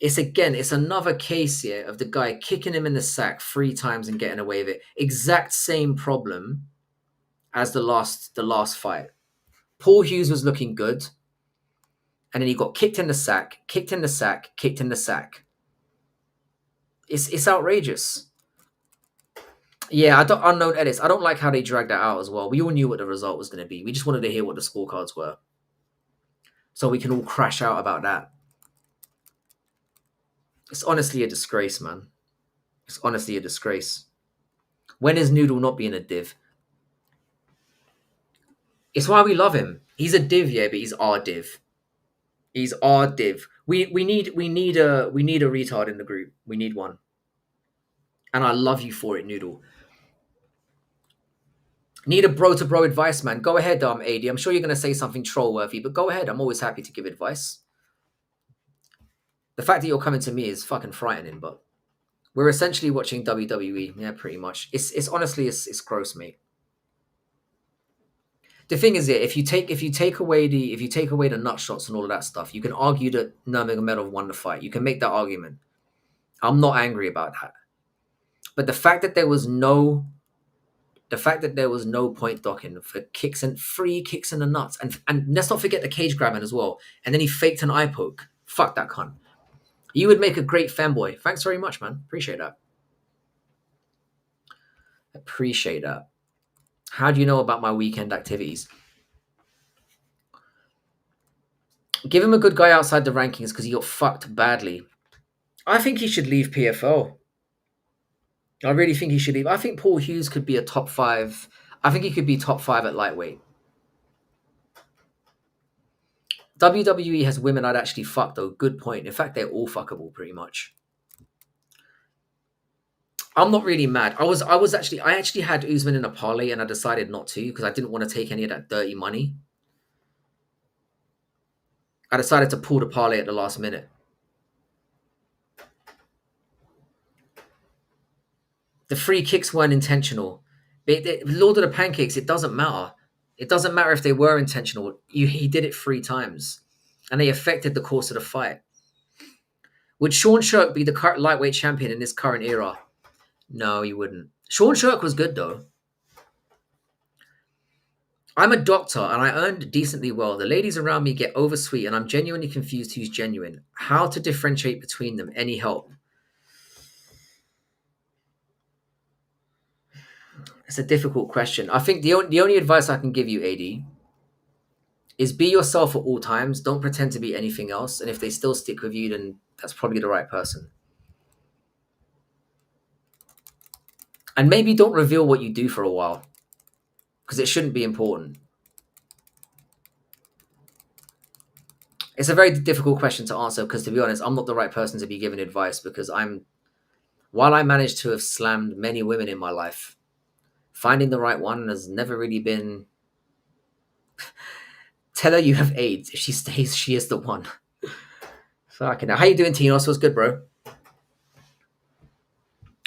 It's another case here of the guy kicking him in the sack 3 times and getting away with it. Exact same problem as the last fight. Paul Hughes was looking good, and then he got kicked in the sack, kicked in the sack, kicked in the sack. It's outrageous. Yeah, I don't unknown edits. I don't like how they dragged that out as well. We all knew what the result was going to be. We just wanted to hear what the scorecards were, so we can all crash out about that. It's honestly a disgrace, man. It's honestly a disgrace. When is Noodle not being a div? It's why we love him. He's a div, yeah, but he's our div. He's our div. We need a retard in the group. We need one. And I love you for it, Noodle. Need a bro to bro advice, man. Go ahead, AD. I'm sure you're gonna say something troll worthy, but go ahead. I'm always happy to give advice. The fact that you're coming to me is fucking frightening, but we're essentially watching WWE. Yeah, pretty much. It's honestly it's gross, mate. The thing is, if you take away the nut shots and all of that stuff, you can argue that Nurmagomedov won the fight. You can make that argument. I'm not angry about that. But the fact that there was no point docking for kicks and free kicks in the nuts, and let's not forget the cage grabbing as well. And then he faked an eye poke. Fuck that cunt. You would make a great fanboy. Thanks very much, man. Appreciate that. Appreciate that. How do you know about my weekend activities? Give him a good guy outside the rankings because he got fucked badly. I think he should leave PFL. I really think he should leave. I think Paul Hughes could be a top 5. I think he could be top 5 at lightweight. WWE has women I'd actually fuck though. Good point. In fact, they're all fuckable pretty much. I'm not really mad. I actually had Usman in a parlay and I decided not to because I didn't want to take any of that dirty money. I decided to pull the parlay at the last minute. The free kicks weren't intentional. Lord of the Pancakes, it doesn't matter. It doesn't matter if they were intentional. He did it 3 times, and they affected the course of the fight. Would Sean Shirk be the current lightweight champion in this current era? No, he wouldn't. Sean Shirk was good, though. I'm a doctor, and I earned decently well. The ladies around me get oversweet, and I'm genuinely confused who's genuine. How to differentiate between them? Any help? It's a difficult question. I think the only advice I can give you, AD, is be yourself at all times. Don't pretend to be anything else. And if they still stick with you, then that's probably the right person. And maybe don't reveal what you do for a while, because it shouldn't be important. It's a very difficult question to answer because, to be honest, I'm not the right person to be giving advice because while I managed to have slammed many women in my life, finding the right one has never really been. Tell her you have AIDS. If she stays, she is the one. Fucking hell. How you doing, Tinos? What's good, bro?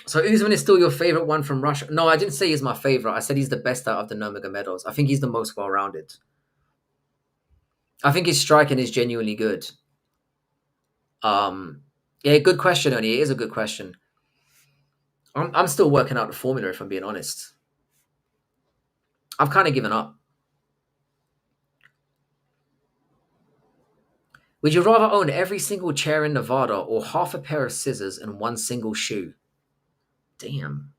So Usman is still your favorite one from Russia? No, I didn't say he's my favorite. I said he's the best out of the Nurmagomedovs. I think he's the most well-rounded. I think his striking is genuinely good. Yeah, good question, Oni. It is a good question. I'm still working out the formula, if I'm being honest. I've kind of given up. Would you rather own every single chair in Nevada or half a pair of scissors and one single shoe? Damn.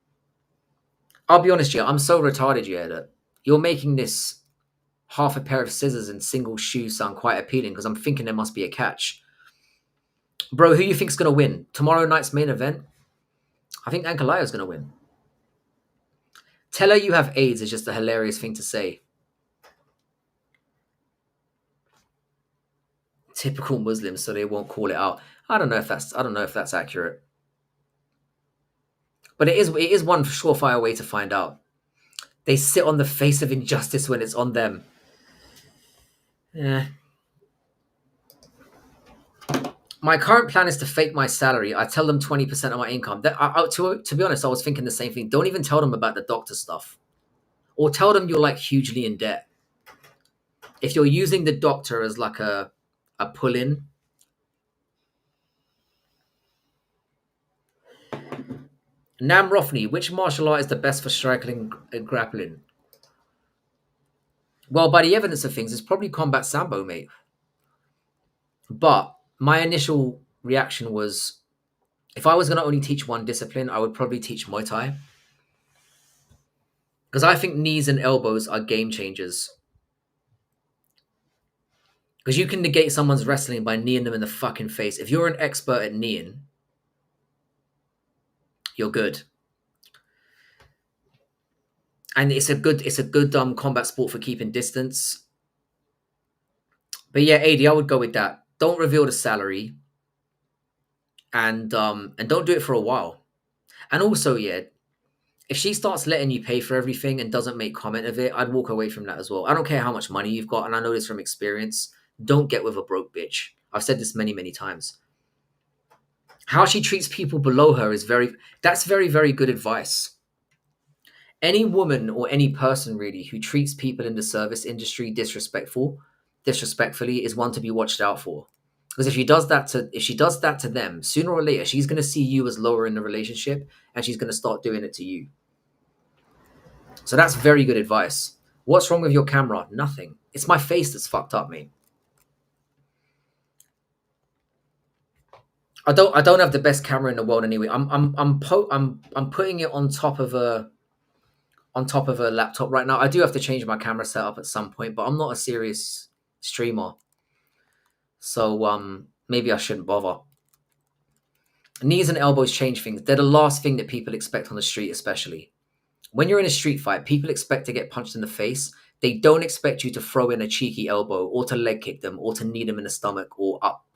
I'll be honest, yeah, I'm so retarded, yeah, that you're making this half a pair of scissors and single shoe sound quite appealing because I'm thinking there must be a catch. Bro, who you think's going to win? Tomorrow night's main event? I think Ankalaya's going to win. Tell her you have AIDS is just a hilarious thing to say. Typical Muslims, so they won't call it out. I don't know if that's accurate. But it is one surefire way to find out. They sit on the face of injustice when it's on them. My current plan is to fake my salary. I tell them 20% of my income. To be honest, I was thinking the same thing. Don't even tell them about the doctor stuff. Or tell them you're like hugely in debt. If you're using the doctor as like a pull-in. Nam Rofni, which martial art is the best for striking and grappling? Well, by the evidence of things, it's probably combat sambo, mate. But my initial reaction was, if I was going to only teach one discipline, I would probably teach Muay Thai, because I think knees and elbows are game changers. Because you can negate someone's wrestling by kneeing them in the fucking face. If you're an expert at kneeing, you're good. And it's a good combat sport for keeping distance. But yeah, AD, I would go with that. Don't reveal the salary, and don't do it for a while. And also, yeah, if she starts letting you pay for everything and doesn't make comment of it, I'd walk away from that as well. I don't care how much money you've got, and I know this from experience. Don't get with a broke bitch. I've said this many, many times. How she treats people below her is that's very, very good advice. Any woman or any person really who treats people in the service industry disrespectfully is one to be watched out for. Because if she does that to them, sooner or later she's going to see you as lower in the relationship, and she's going to start doing it to you. So that's very good advice. What's wrong with your camera? Nothing. It's my face that's fucked up, mate. I don't have the best camera in the world anyway. I'm putting it on top of a laptop right now. I do have to change my camera setup at some point, but I'm not a serious streamer, so maybe I shouldn't bother. Knees and elbows change things. They're the last thing that people expect on the street, especially when you're in a street fight. People expect to get punched in the face. They don't expect you to throw in a cheeky elbow or to leg kick them or to knee them in the stomach or up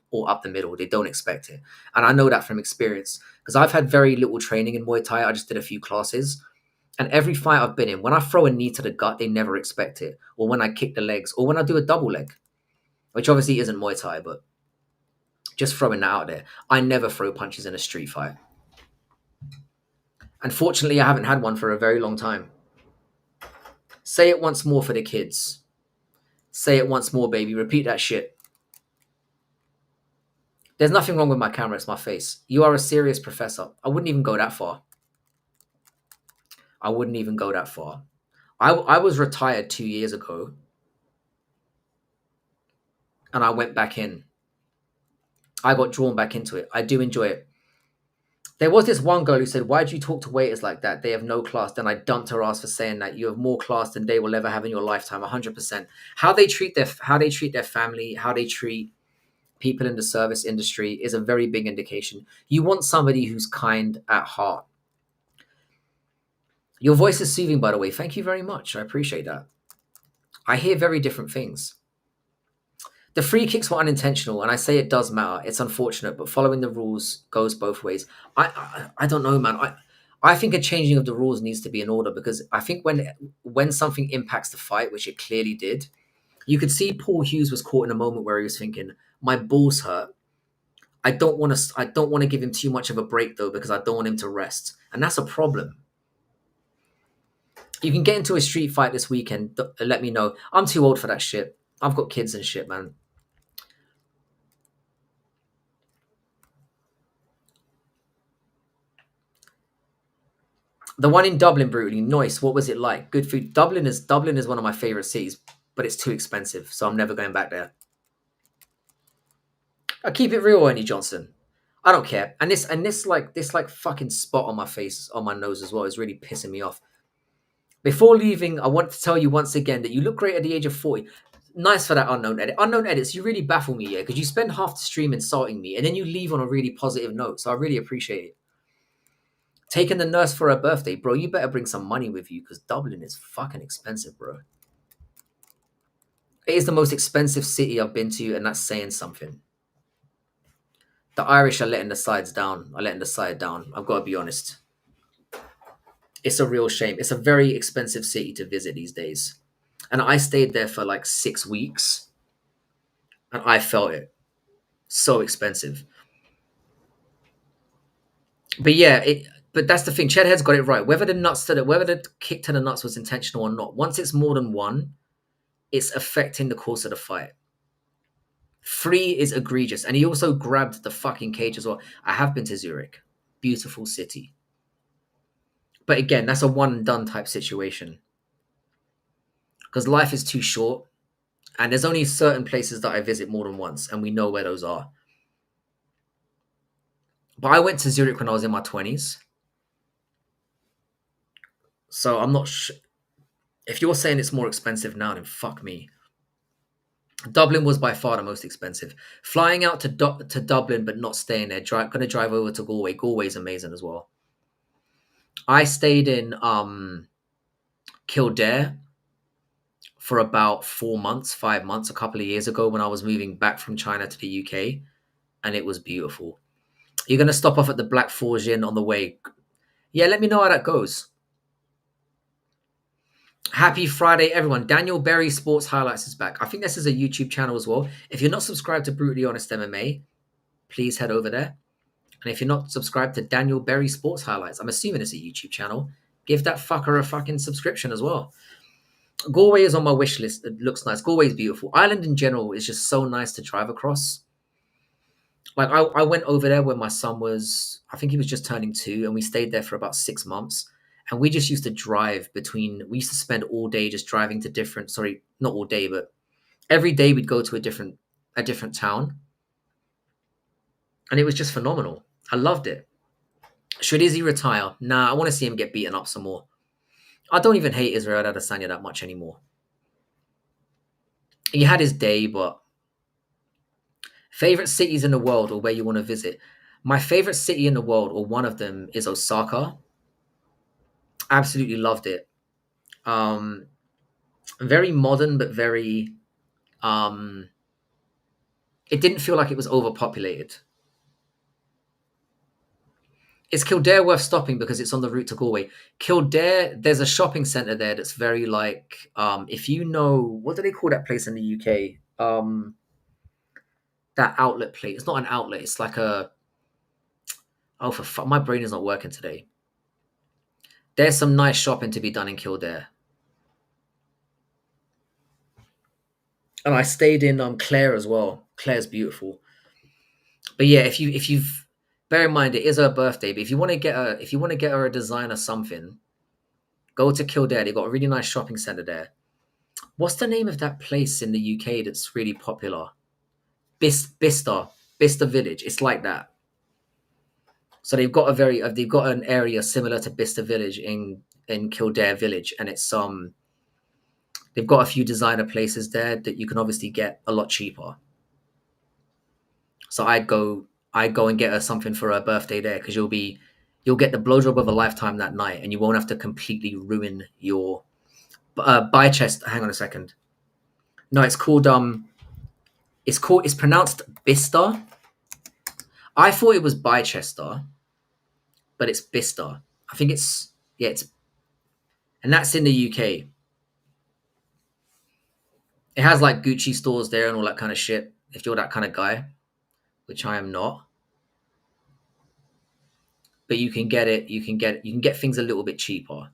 the middle. They don't expect it, and I know that from experience because I've had very little training in Muay Thai. I just did a few classes. And every fight I've been in, when I throw a knee to the gut, they never expect it. Or when I kick the legs, or when I do a double leg, which obviously isn't Muay Thai, but just throwing that out there. I never throw punches in a street fight. Unfortunately, I haven't had one for a very long time. Say it once more for the kids. Say it once more, baby. Repeat that shit. There's nothing wrong with my camera, it's my face. You are a serious professor. I wouldn't even go that far. I wouldn't even go that far. I was retired 2 years ago, and I went back in. I got drawn back into it. I do enjoy it. There was this one girl who said, "Why do you talk to waiters like that? They have no class." Then I dumped her ass for saying that. You have more class than they will ever have in your lifetime. 100%. How they treat their family, how they treat people in the service industry is a very big indication. You want somebody who's kind at heart. Your voice is soothing, by the way. Thank you very much. I appreciate that. I hear very different things. The free kicks were unintentional, and I say it does matter. It's unfortunate, but following the rules goes both ways. I don't know, man. I think a changing of the rules needs to be in order, because I think when something impacts the fight, which it clearly did, you could see Paul Hughes was caught in a moment where he was thinking, "My balls hurt. I don't want to give him too much of a break though, because I don't want him to rest," and that's a problem. You can get into a street fight this weekend. Let me know. I'm too old for that shit. I've got kids and shit, man. The one in Dublin, brutally nice. What was it like? Good food. Dublin is one of my favorite cities, but it's too expensive, so I'm never going back there. I keep it real, Ernie Johnson. I don't care. And this fucking spot on my face, on my nose as well, is really pissing me off. Before leaving, I want to tell you once again that you look great at the age of 40. Nice for that unknown edit. Unknown edits, you really baffle me, yeah, because you spend half the stream insulting me and then you leave on a really positive note. So I really appreciate it. Taking the nurse for her birthday, bro. You better bring some money with you because Dublin is fucking expensive, bro. It is the most expensive city I've been to, and that's saying something. The Irish are letting the sides down. Are letting the side down. I've got to be honest. It's a real shame. It's a very expensive city to visit these days. And I stayed there for like 6 weeks, and I felt it. So expensive. But yeah, but that's the thing. Chedhead's got it right. Whether the kick to the nuts was intentional or not, once it's more than one, it's affecting the course of the fight. Three is egregious. And he also grabbed the fucking cage as well. I have been to Zurich. Beautiful city. But again, that's a one and done type situation. Because life is too short. And there's only certain places that I visit more than once, and we know where those are. But I went to Zurich when I was in my 20s. So I'm not sure. If you're saying it's more expensive now, then fuck me. Dublin was by far the most expensive. Flying out to Dublin but not staying there. Gonna drive over to Galway. Galway's amazing as well. I stayed in Kildare for about 4 months, 5 months, a couple of years ago when I was moving back from China to the UK, and it was beautiful. You're gonna stop off at the Black Forge Inn on the way. Yeah, let me know how that goes. Happy Friday, everyone. Daniel Berry Sports Highlights is back. I think this is a YouTube channel as well. If you're not subscribed to Brutally Honest MMA, please head over there. And if you're not subscribed to Daniel Berry Sports Highlights, I'm assuming it's a YouTube channel, give that fucker a fucking subscription as well. Galway is on my wish list. It looks nice. Galway's beautiful. Ireland in general is just so nice to drive across. Like I went over there when my son was, I think he was just turning 2, and we stayed there for about 6 months. And we just used to drive between, we used to spend all day just driving to different, sorry, not all day, but every day we'd go to a different town. And it was just phenomenal. I loved it. Should Izzy retire? Nah, I want to see him get beaten up some more. I don't even hate Israel Adesanya that much anymore. He had his day, but favorite cities in the world or where you want to visit? My favorite city in the world, or one of them, is Osaka. Absolutely loved it. Um, Very modern, but very. It didn't feel like it was overpopulated. Is Kildare worth stopping because it's on the route to Galway? Kildare, there's a shopping centre there that's very like, if you know, what do they call that place in the UK? That outlet place. It's not an outlet. It's like a, oh, for fuck, my brain is not working today. There's some nice shopping to be done in Kildare. And I stayed in Clare as well. Clare's beautiful. But yeah, if you've, bear in mind it is her birthday, but if you want to get her a designer something, go to Kildare. They've got a really nice shopping centre there. What's the name of that place in the UK that's really popular? Bicester Village. It's like that. So they've got an area similar to Bicester Village in Kildare Village, and it's they've got a few designer places there that you can obviously get a lot cheaper. So I'd go and get her something for her birthday there, because you'll get the blowjob of a lifetime that night, and you won't have to completely ruin your Bicester. Hang on a second. No, it's pronounced Bicester. I thought it was Bicester, but it's Bicester. I think and that's in the UK. It has like Gucci stores there and all that kind of shit. If you're that kind of guy, which I am not, but you can get things a little bit cheaper.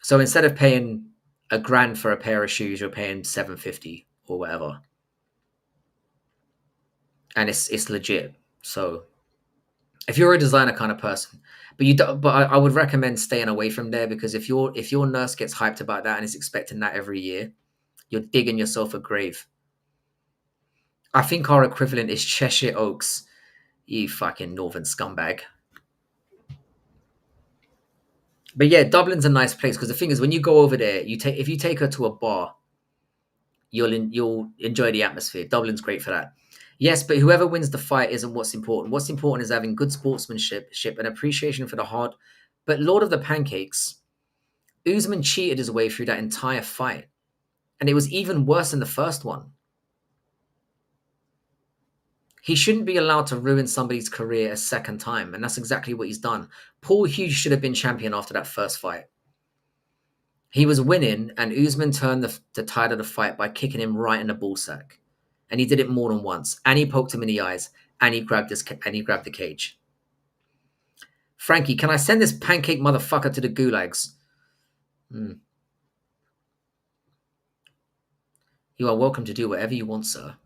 So instead of paying $1,000 for a pair of shoes, you're paying $750 or whatever, and it's legit. So if you're a designer kind of person, but I would recommend staying away from there, because if your nurse gets hyped about that and is expecting that every year, you're digging yourself a grave. I think our equivalent is Cheshire Oaks. You fucking northern scumbag. But yeah, Dublin's a nice place, because the thing is, when you go over there, if you take her to a bar, you'll enjoy the atmosphere. Dublin's great for that. Yes, but whoever wins the fight isn't what's important. What's important is having good sportsmanship and appreciation for the hard. But Lord of the Pancakes, Usman cheated his way through that entire fight, and it was even worse in the first one. He shouldn't be allowed to ruin somebody's career a second time, and that's exactly what he's done. Paul Hughes should have been champion after that first fight. He was winning, and Usman turned the tide of the fight by kicking him right in the ballsack, and he did it more than once. And he poked him in the eyes, and he grabbed the cage. Frankie, can I send this pancake motherfucker to the gulags? You are welcome to do whatever you want, sir.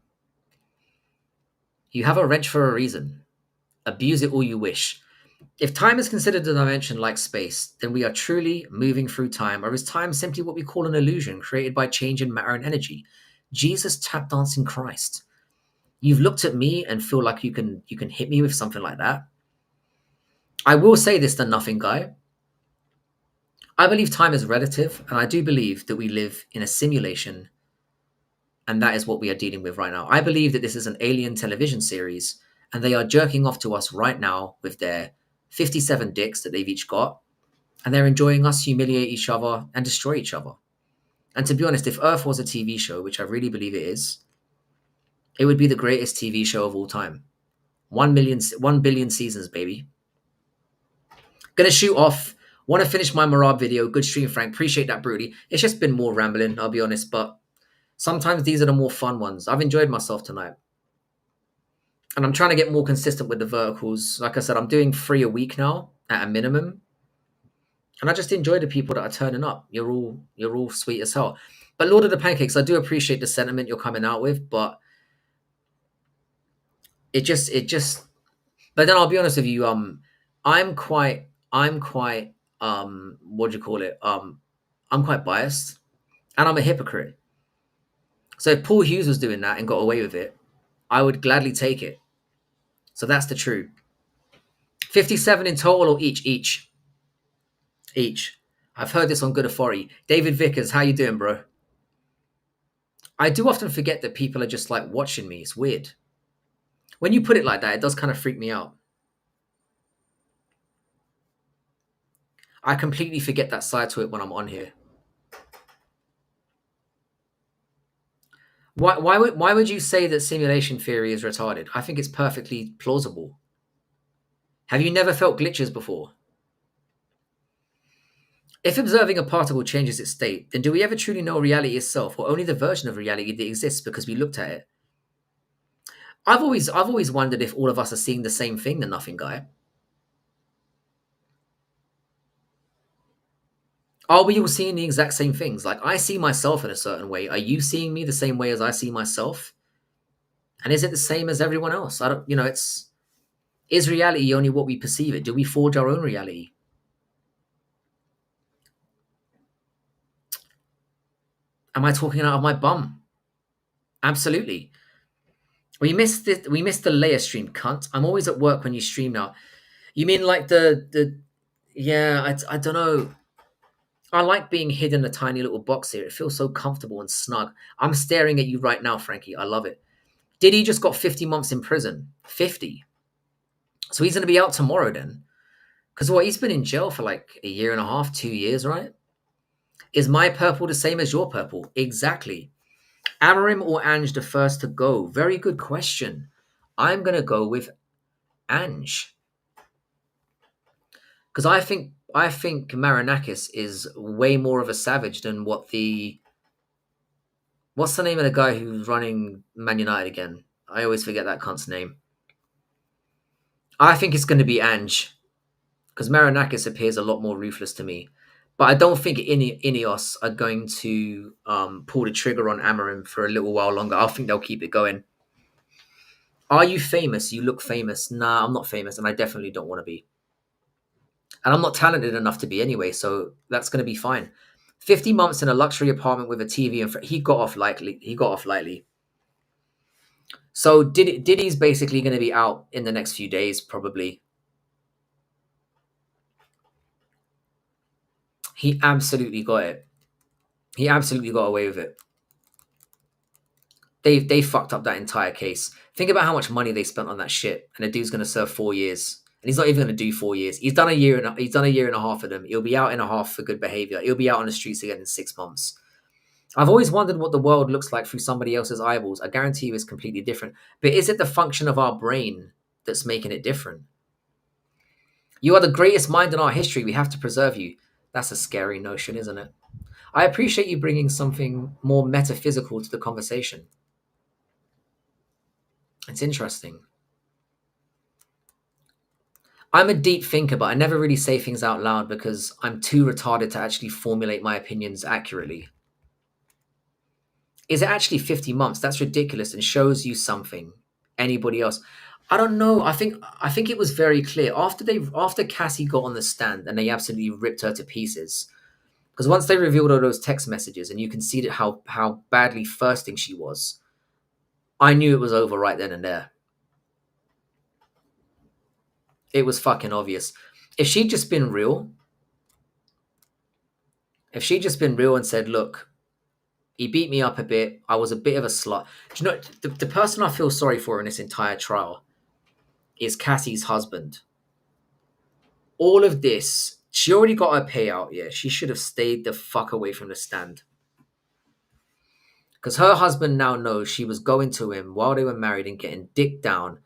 You have a wrench for a reason. Abuse it all you wish. If time is considered a dimension like space, then we are truly moving through time, or is time simply what we call an illusion created by change in matter and energy? Jesus tap dancing Christ. You've looked at me and feel like you can hit me with something like that. I will say this, the nothing guy. I believe time is relative, and I do believe that we live in a simulation, and that is what we are dealing with right now. I believe that this is an alien television series, and they are jerking off to us right now with their 57 dicks that they've each got, and they're enjoying us humiliate each other and destroy each other. And to be honest, if Earth was a TV show, which I really believe it is, it would be the greatest TV show of all time. 1 billion seasons, baby. Gonna shoot off. Want to finish my Marab video. Good stream, Frank. Appreciate that, Broody. It's just been more rambling, I'll be honest, but sometimes these are the more fun ones. I've enjoyed myself tonight. And I'm trying to get more consistent with the verticals. Like I said, I'm doing 3 a week now at a minimum. And I just enjoy the people that are turning up. You're all sweet as hell. But Lord of the Pancakes, I do appreciate the sentiment you're coming out with, but it just but then I'll be honest with you, I'm quite what do you call it? I'm quite biased and I'm a hypocrite. So if Paul Hughes was doing that and got away with it, I would gladly take it. So that's the truth. 57 in total or each? Each. I've heard this on good authority. David Vickers, how you doing, bro? I do often forget that people are just like watching me. It's weird. When you put it like that, it does kind of freak me out. I completely forget that side to it when I'm on here. Why would you say that simulation theory is retarded? I think it's perfectly plausible. Have you never felt glitches before? If observing a particle changes its state, then do we ever truly know reality itself, or only the version of reality that exists because we looked at it? I've always wondered if all of us are seeing the same thing, the nothing guy. Are we all seeing the exact same things? Like I see myself in a certain way. Are you seeing me the same way as I see myself? And is it the same as everyone else? I don't, is reality only what we perceive it? Do we forge our own reality? Am I talking out of my bum? Absolutely. We missed it. We missed the layer stream, cunt. I'm always at work when you stream now. You mean like the yeah, I don't know. I like being hid in a tiny little box here. It feels so comfortable and snug. I'm staring at you right now, Frankie. I love it. Diddy just got 50 months in prison. 50. So he's going to be out tomorrow then. Because what? He's been in jail for like a year and a half, 2 years, right? Is my purple the same as your purple? Exactly. Amarim or Ange the first to go? Very good question. I'm going to go with Ange. Because I think Marinakis is way more of a savage than what's the name of the guy who's running Man United again? I always forget that cunt's name. I think it's going to be Ange because Marinakis appears a lot more ruthless to me. But I don't think Ineos are going to pull the trigger on Amarim for a little while longer. I think they'll keep it going. Are you famous? You look famous. Nah, I'm not famous, and I definitely don't want to be. And I'm not talented enough to be anyway, so that's going to be fine. 50 months in a luxury apartment with a TV, and he got off lightly. So Diddy's basically going to be out in the next few days, probably. He absolutely got it. He absolutely got away with it. They fucked up that entire case. Think about how much money they spent on that shit, and the dude's going to serve 4 years, and he's not even going to do 4 years. He's done a year and a half of them. He'll be out in a half for good behavior. He'll be out on the streets again in 6 months. I've always wondered what the world looks like through somebody else's eyeballs. I guarantee you it's completely different. But is it the function of our brain that's making it different? You are the greatest mind in our history. We have to preserve you. That's a scary notion, isn't it? I appreciate you bringing something more metaphysical to the conversation. It's interesting. I'm a deep thinker, but I never really say things out loud because I'm too retarded to actually formulate my opinions accurately. Is it actually 50 months? That's ridiculous and shows you something. Anybody else? I don't know. I think it was very clear after Cassie got on the stand and they absolutely ripped her to pieces. Because once they revealed all those text messages and you can see that how badly thirsting she was, I knew it was over right then and there. It was fucking obvious. If she'd just been real, if she'd just been real and said, "Look, he beat me up a bit. I was a bit of a slut." Do you know the person I feel sorry for in this entire trial is Cassie's husband. All of this, she already got her payout. Yeah, she should have stayed the fuck away from the stand. Because her husband now knows she was going to him while they were married and getting dick down,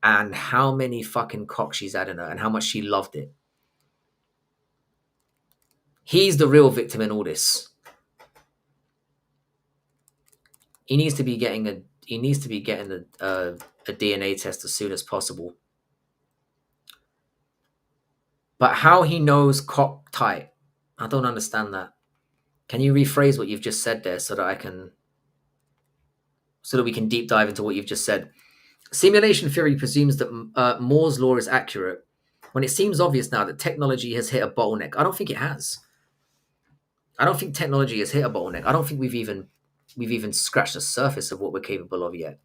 and how many fucking cocks she's had in her and how much she loved it. He's the real victim in all this. He needs to be getting a DNA test as soon as possible. But how he knows cock tight, I don't understand that. Can you rephrase what you've just said there so that we can deep dive into what you've just said? Simulation theory presumes that Moore's law is accurate when it seems obvious now that technology has hit a bottleneck. I don't think it has. I don't think technology has hit a bottleneck. I don't think we've even scratched the surface of what we're capable of yet.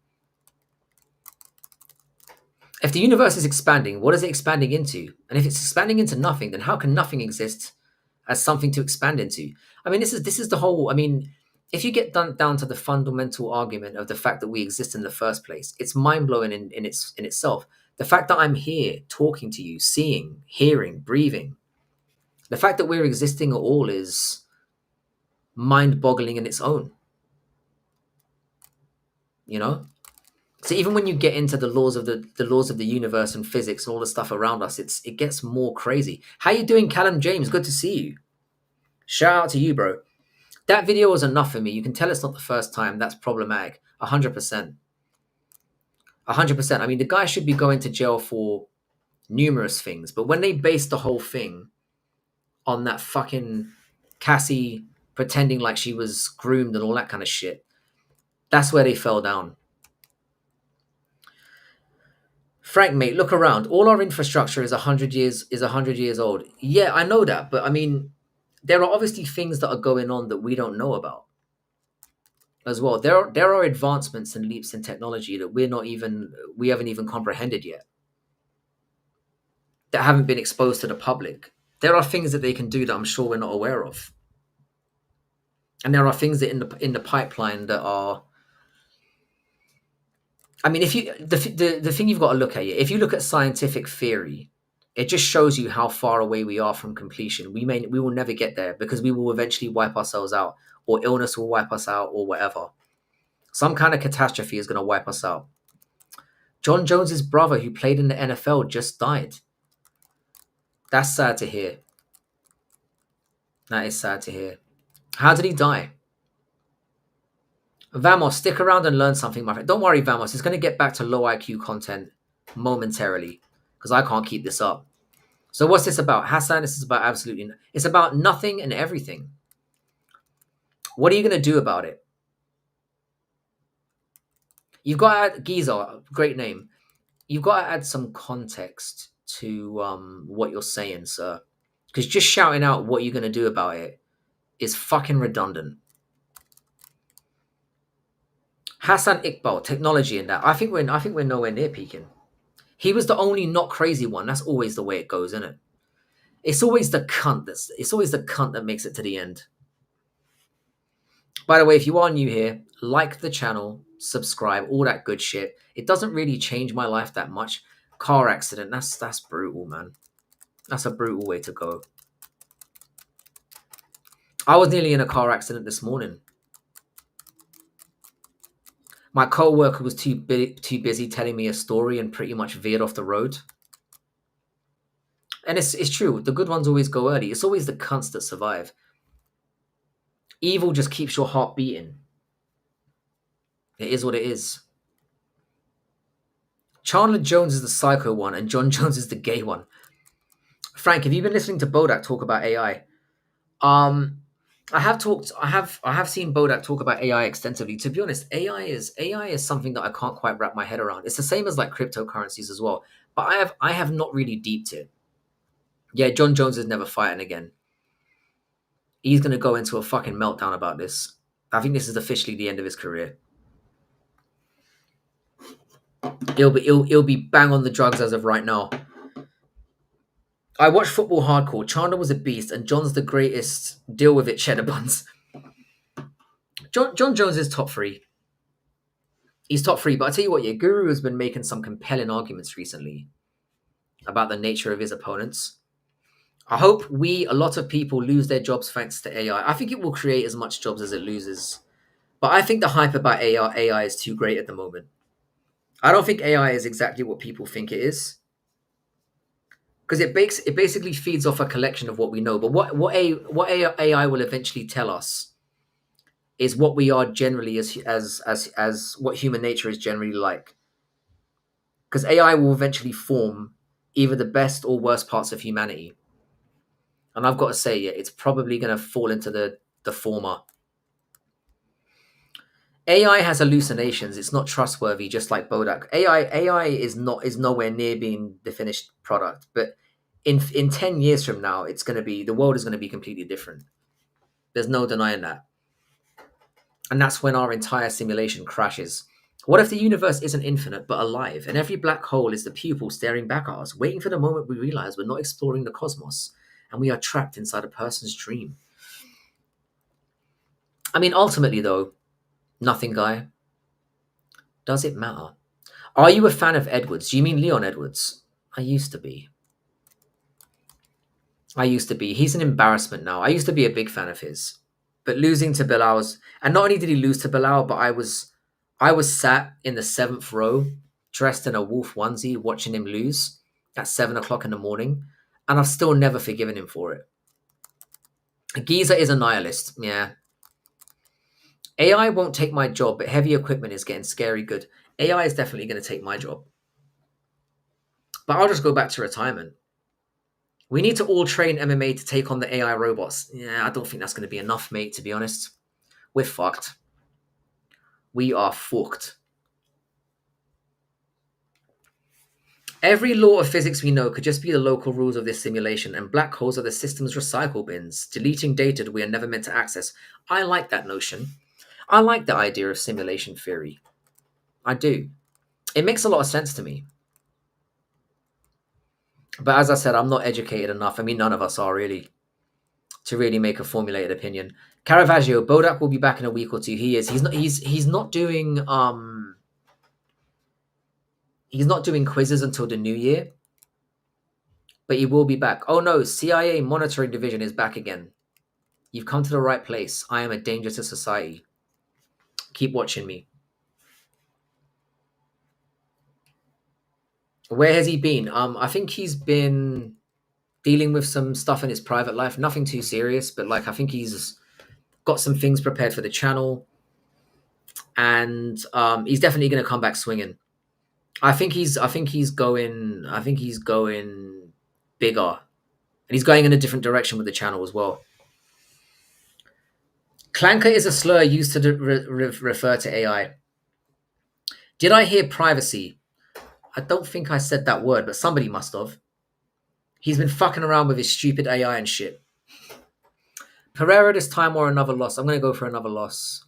If the universe is expanding, what is it expanding into? And if it's expanding into nothing, then how can nothing exist as something to expand into? I mean, this is the whole. I mean, if you get down to the fundamental argument of the fact that we exist in the first place, it's mind blowing in itself. The fact that I'm here talking to you, seeing, hearing, breathing, the fact that we're existing at all is mind boggling in its own. You know. So even when you get into the laws of the universe and physics and all the stuff around us, it gets more crazy. How you doing, Callum James? Good to see you. Shout out to you, bro. That video was enough for me. You can tell it's not the first time. That's problematic. 100%. 100%. I mean, the guy should be going to jail for numerous things. But when they based the whole thing on that fucking Cassie pretending like she was groomed and all that kind of shit, that's where they fell down. Frank, mate, look around. All our infrastructure is 100 years old. Yeah, I know that, but I mean, there are obviously things that are going on that we don't know about as well. There are advancements and leaps in technology that we haven't even comprehended yet, that haven't been exposed to the public. There are things that they can do that I'm sure we're not aware of, and there are things that in the pipeline that are. I mean, if you the thing you've got to look at, if you look at scientific theory, it just shows you how far away we are from completion. We will never get there because we will eventually wipe ourselves out, or illness will wipe us out, or whatever. Some kind of catastrophe is going to wipe us out. John Jones's brother, who played in the NFL, just died. That's sad to hear. That is sad to hear. How did he die? Vamos, stick around and learn something, my friend. Don't worry, Vamos. It's going to get back to low IQ content momentarily because I can't keep this up. So what's this about? Hassan, this is about absolutely... It's about nothing and everything. What are you going to do about it? You've got to add... Giza, great name. You've got to add some context to what you're saying, sir. Because just shouting out what you're going to do about it is fucking redundant. Hassan Iqbal, technology and that. I think we're nowhere near peaking. He was the only not crazy one. That's always the way it goes, isn't it? It's always the cunt that makes it to the end. By the way, if you are new here, like the channel, subscribe, all that good shit. It doesn't really change my life that much. Car accident, that's brutal, man. That's a brutal way to go. I was nearly in a car accident this morning. My co-worker was too busy telling me a story and pretty much veered off the road. And it's true. The good ones always go early. It's always the cunts that survive. Evil just keeps your heart beating. It is what it is. Chandler Jones is the psycho one and John Jones is the gay one. Frank, have you been listening to Bodak talk about AI? I have seen Bodak talk about AI extensively. To be honest, AI is something that I can't quite wrap my head around. It's the same as like cryptocurrencies as well. But I have not really deeped it. Yeah, John Jones is never fighting again. He's gonna go into a fucking meltdown about this. I think this is officially the end of his career. He'll be bang on the drugs as of right now. I watched Football Hardcore. Chandler was a beast, and John's the greatest. Deal with it, cheddar buns. John Jones is top three. He's top three, but I tell you what, yeah, Guru has been making some compelling arguments recently about the nature of his opponents. I hope a lot of people lose their jobs thanks to AI. I think it will create as much jobs as it loses. But I think the hype about AI is too great at the moment. I don't think AI is exactly what people think it is. Because it basically feeds off a collection of what we know. But what AI will eventually tell us is what we are generally as what human nature is generally like. Because AI will eventually form either the best or worst parts of humanity. And I've got to say, yeah, it's probably going to fall into the former. AI has hallucinations. It's not trustworthy, just like Bodak. AI is nowhere near being the finished product. But in 10 years from now, the world is going to be completely different. There's no denying that. And that's when our entire simulation crashes. What if the universe isn't infinite but alive, and every black hole is the pupil staring back at us, waiting for the moment we realize we're not exploring the cosmos, and we are trapped inside a person's dream? I mean, ultimately, though, nothing, guy. Does it matter? Are you a fan of Edwards? Do you mean Leon Edwards? I used to be. He's an embarrassment now. I used to be a big fan of his. But losing to Bilal's, and not only did he lose to Bilal, but I was sat in the seventh row, dressed in a wolf onesie, watching him lose at 7 o'clock in the morning, and I've still never forgiven him for it. Giza is a nihilist, yeah. AI won't take my job, but heavy equipment is getting scary good. AI is definitely going to take my job. But I'll just go back to retirement. We need to all train MMA to take on the AI robots. Yeah, I don't think that's going to be enough, mate, to be honest. We're fucked. We are fucked. Every law of physics we know could just be the local rules of this simulation, and black holes are the system's recycle bins, deleting data that we are never meant to access. I like that notion. I like the idea of simulation theory. I do. It makes a lot of sense to me. But as I said, I'm not educated enough. I mean, none of us are really, to really make a formulated opinion. Caravaggio, Bodak will be back in a week or two. He is. He's not doing quizzes until the new year, but he will be back. Oh no, CIA monitoring division is back again. You've come to the right place. I am a danger to society. Keep watching me. Where has he been? I think he's been dealing with some stuff in his private life. Nothing too serious, but like I think he's got some things prepared for the channel, and he's definitely going to come back swinging. I think he's going bigger, and he's going in a different direction with the channel as well. Clanker is a slur used to refer to AI. Did I hear privacy? I don't think I said that word, but somebody must have. He's been fucking around with his stupid AI and shit. Pereira this time or another loss? I'm going to go for another loss.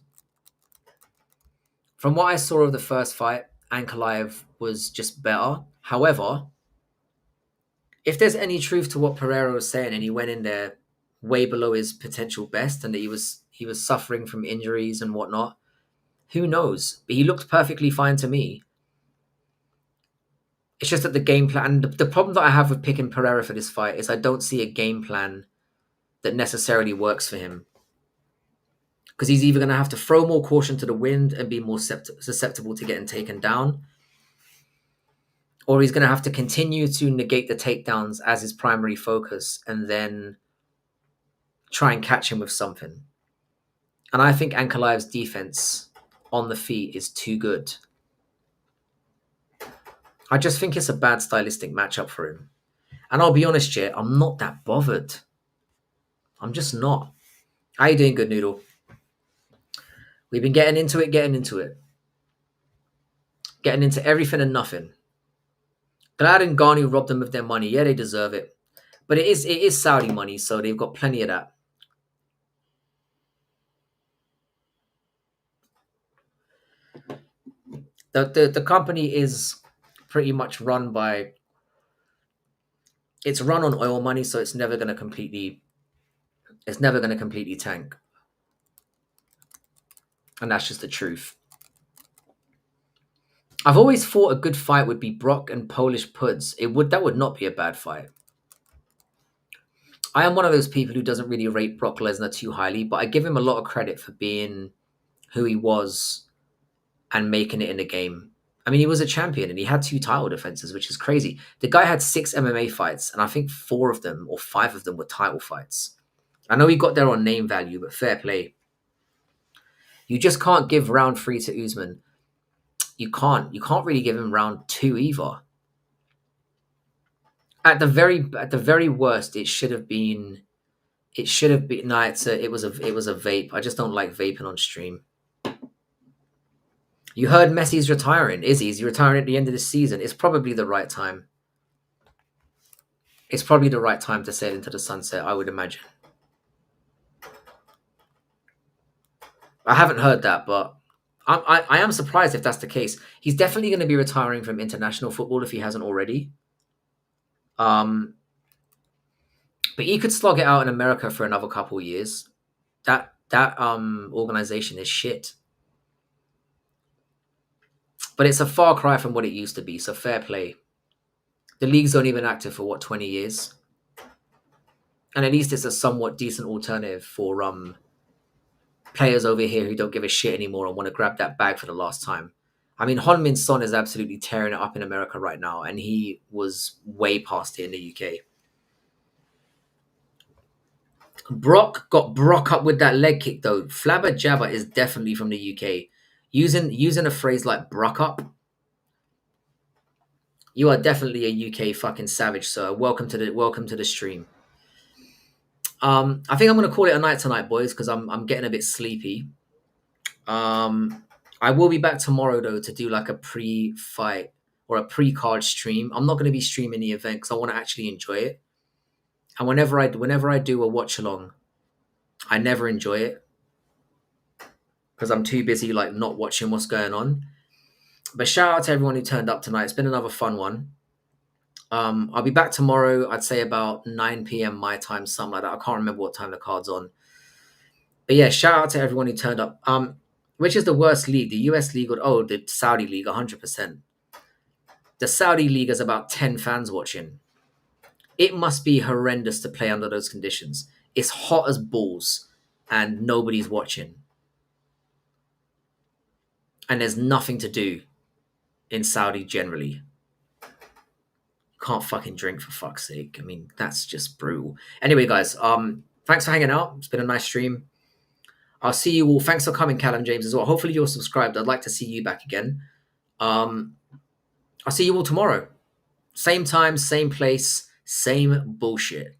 From what I saw of the first fight, Ankalaev was just better. However, if there's any truth to what Pereira was saying, and he went in there way below his potential best, and that he was suffering from injuries and whatnot, who knows? But he looked perfectly fine to me. It's just that the game plan. The problem that I have with picking Pereira for this fight is I don't see a game plan that necessarily works for him. Because he's either going to have to throw more caution to the wind and be more susceptible to getting taken down, or he's going to have to continue to negate the takedowns as his primary focus and then try and catch him with something. And I think Ankalaev's defense on the feet is too good. I just think it's a bad stylistic matchup for him. And I'll be honest, Jay, I'm not that bothered. I'm just not. How you doing, good noodle? We've been getting into everything and nothing. Glad and Ghani robbed them of their money. Yeah, they deserve it. But it is Saudi money, so they've got plenty of that. The company is pretty much run by it's run on oil money, so it's never gonna completely tank. And that's just the truth. I've always thought a good fight would be Brock and Polish Puds. That would not be a bad fight. I am one of those people who doesn't really rate Brock Lesnar too highly, but I give him a lot of credit for being who he was and making it in the game. I mean, he was a champion and he had 2 title defenses, which is crazy. The guy had 6 MMA fights, and I think 4 of them or 5 of them were title fights. I know he got there on name value, but fair play. You just can't give round 3 to Usman. You can't. You can't really give him round 2 either. At the very worst, it should have been. It should have been. No, it was a vape. I just don't like vaping on stream. You heard Messi's retiring. Is he? Is he retiring at the end of the season? It's probably the right time. It's probably the right time to sail into the sunset, I would imagine. I haven't heard that, but I am surprised if that's the case. He's definitely going to be retiring from international football if he hasn't already. But he could slog it out in America for another couple of years. That organization is shit. But it's a far cry from what it used to be, so fair play. The league's only been active for what, 20 years? And at least it's a somewhat decent alternative for players over here who don't give a shit anymore and want to grab that bag for the last time. I mean, Honmin Son is absolutely tearing it up in America right now, and he was way past it in the UK. Brock got Brock up with that leg kick though. Flabber Jabber is definitely from the UK. Using a phrase like Brock up, you are definitely a UK fucking savage, sir. Welcome to the stream. I think I'm gonna call it a night tonight, boys, because I'm getting a bit sleepy. I will be back tomorrow though to do like a pre-fight or a pre-card stream. I'm not gonna be streaming the event because I want to actually enjoy it. And whenever I do a watch along, I never enjoy it because I'm too busy like not watching what's going on. But shout out to everyone who turned up tonight. It's been another fun one. I'll be back tomorrow. I'd say about 9 p.m. my time, something like that. I can't remember what time the card's on. But yeah, shout out to everyone who turned up. Which is the worst league? The US league or the Saudi league? 100%. The Saudi league has about 10 fans watching. It must be horrendous to play under those conditions. It's hot as balls, and nobody's watching. And there's nothing to do in Saudi generally. Can't fucking drink for fuck's sake. I mean, that's just brutal. Anyway, guys, thanks for hanging out. It's been a nice stream. I'll see you all. Thanks for coming, Callum James, as well. Hopefully you're subscribed. I'd like to see you back again. I'll see you all tomorrow. Same time, same place, same bullshit.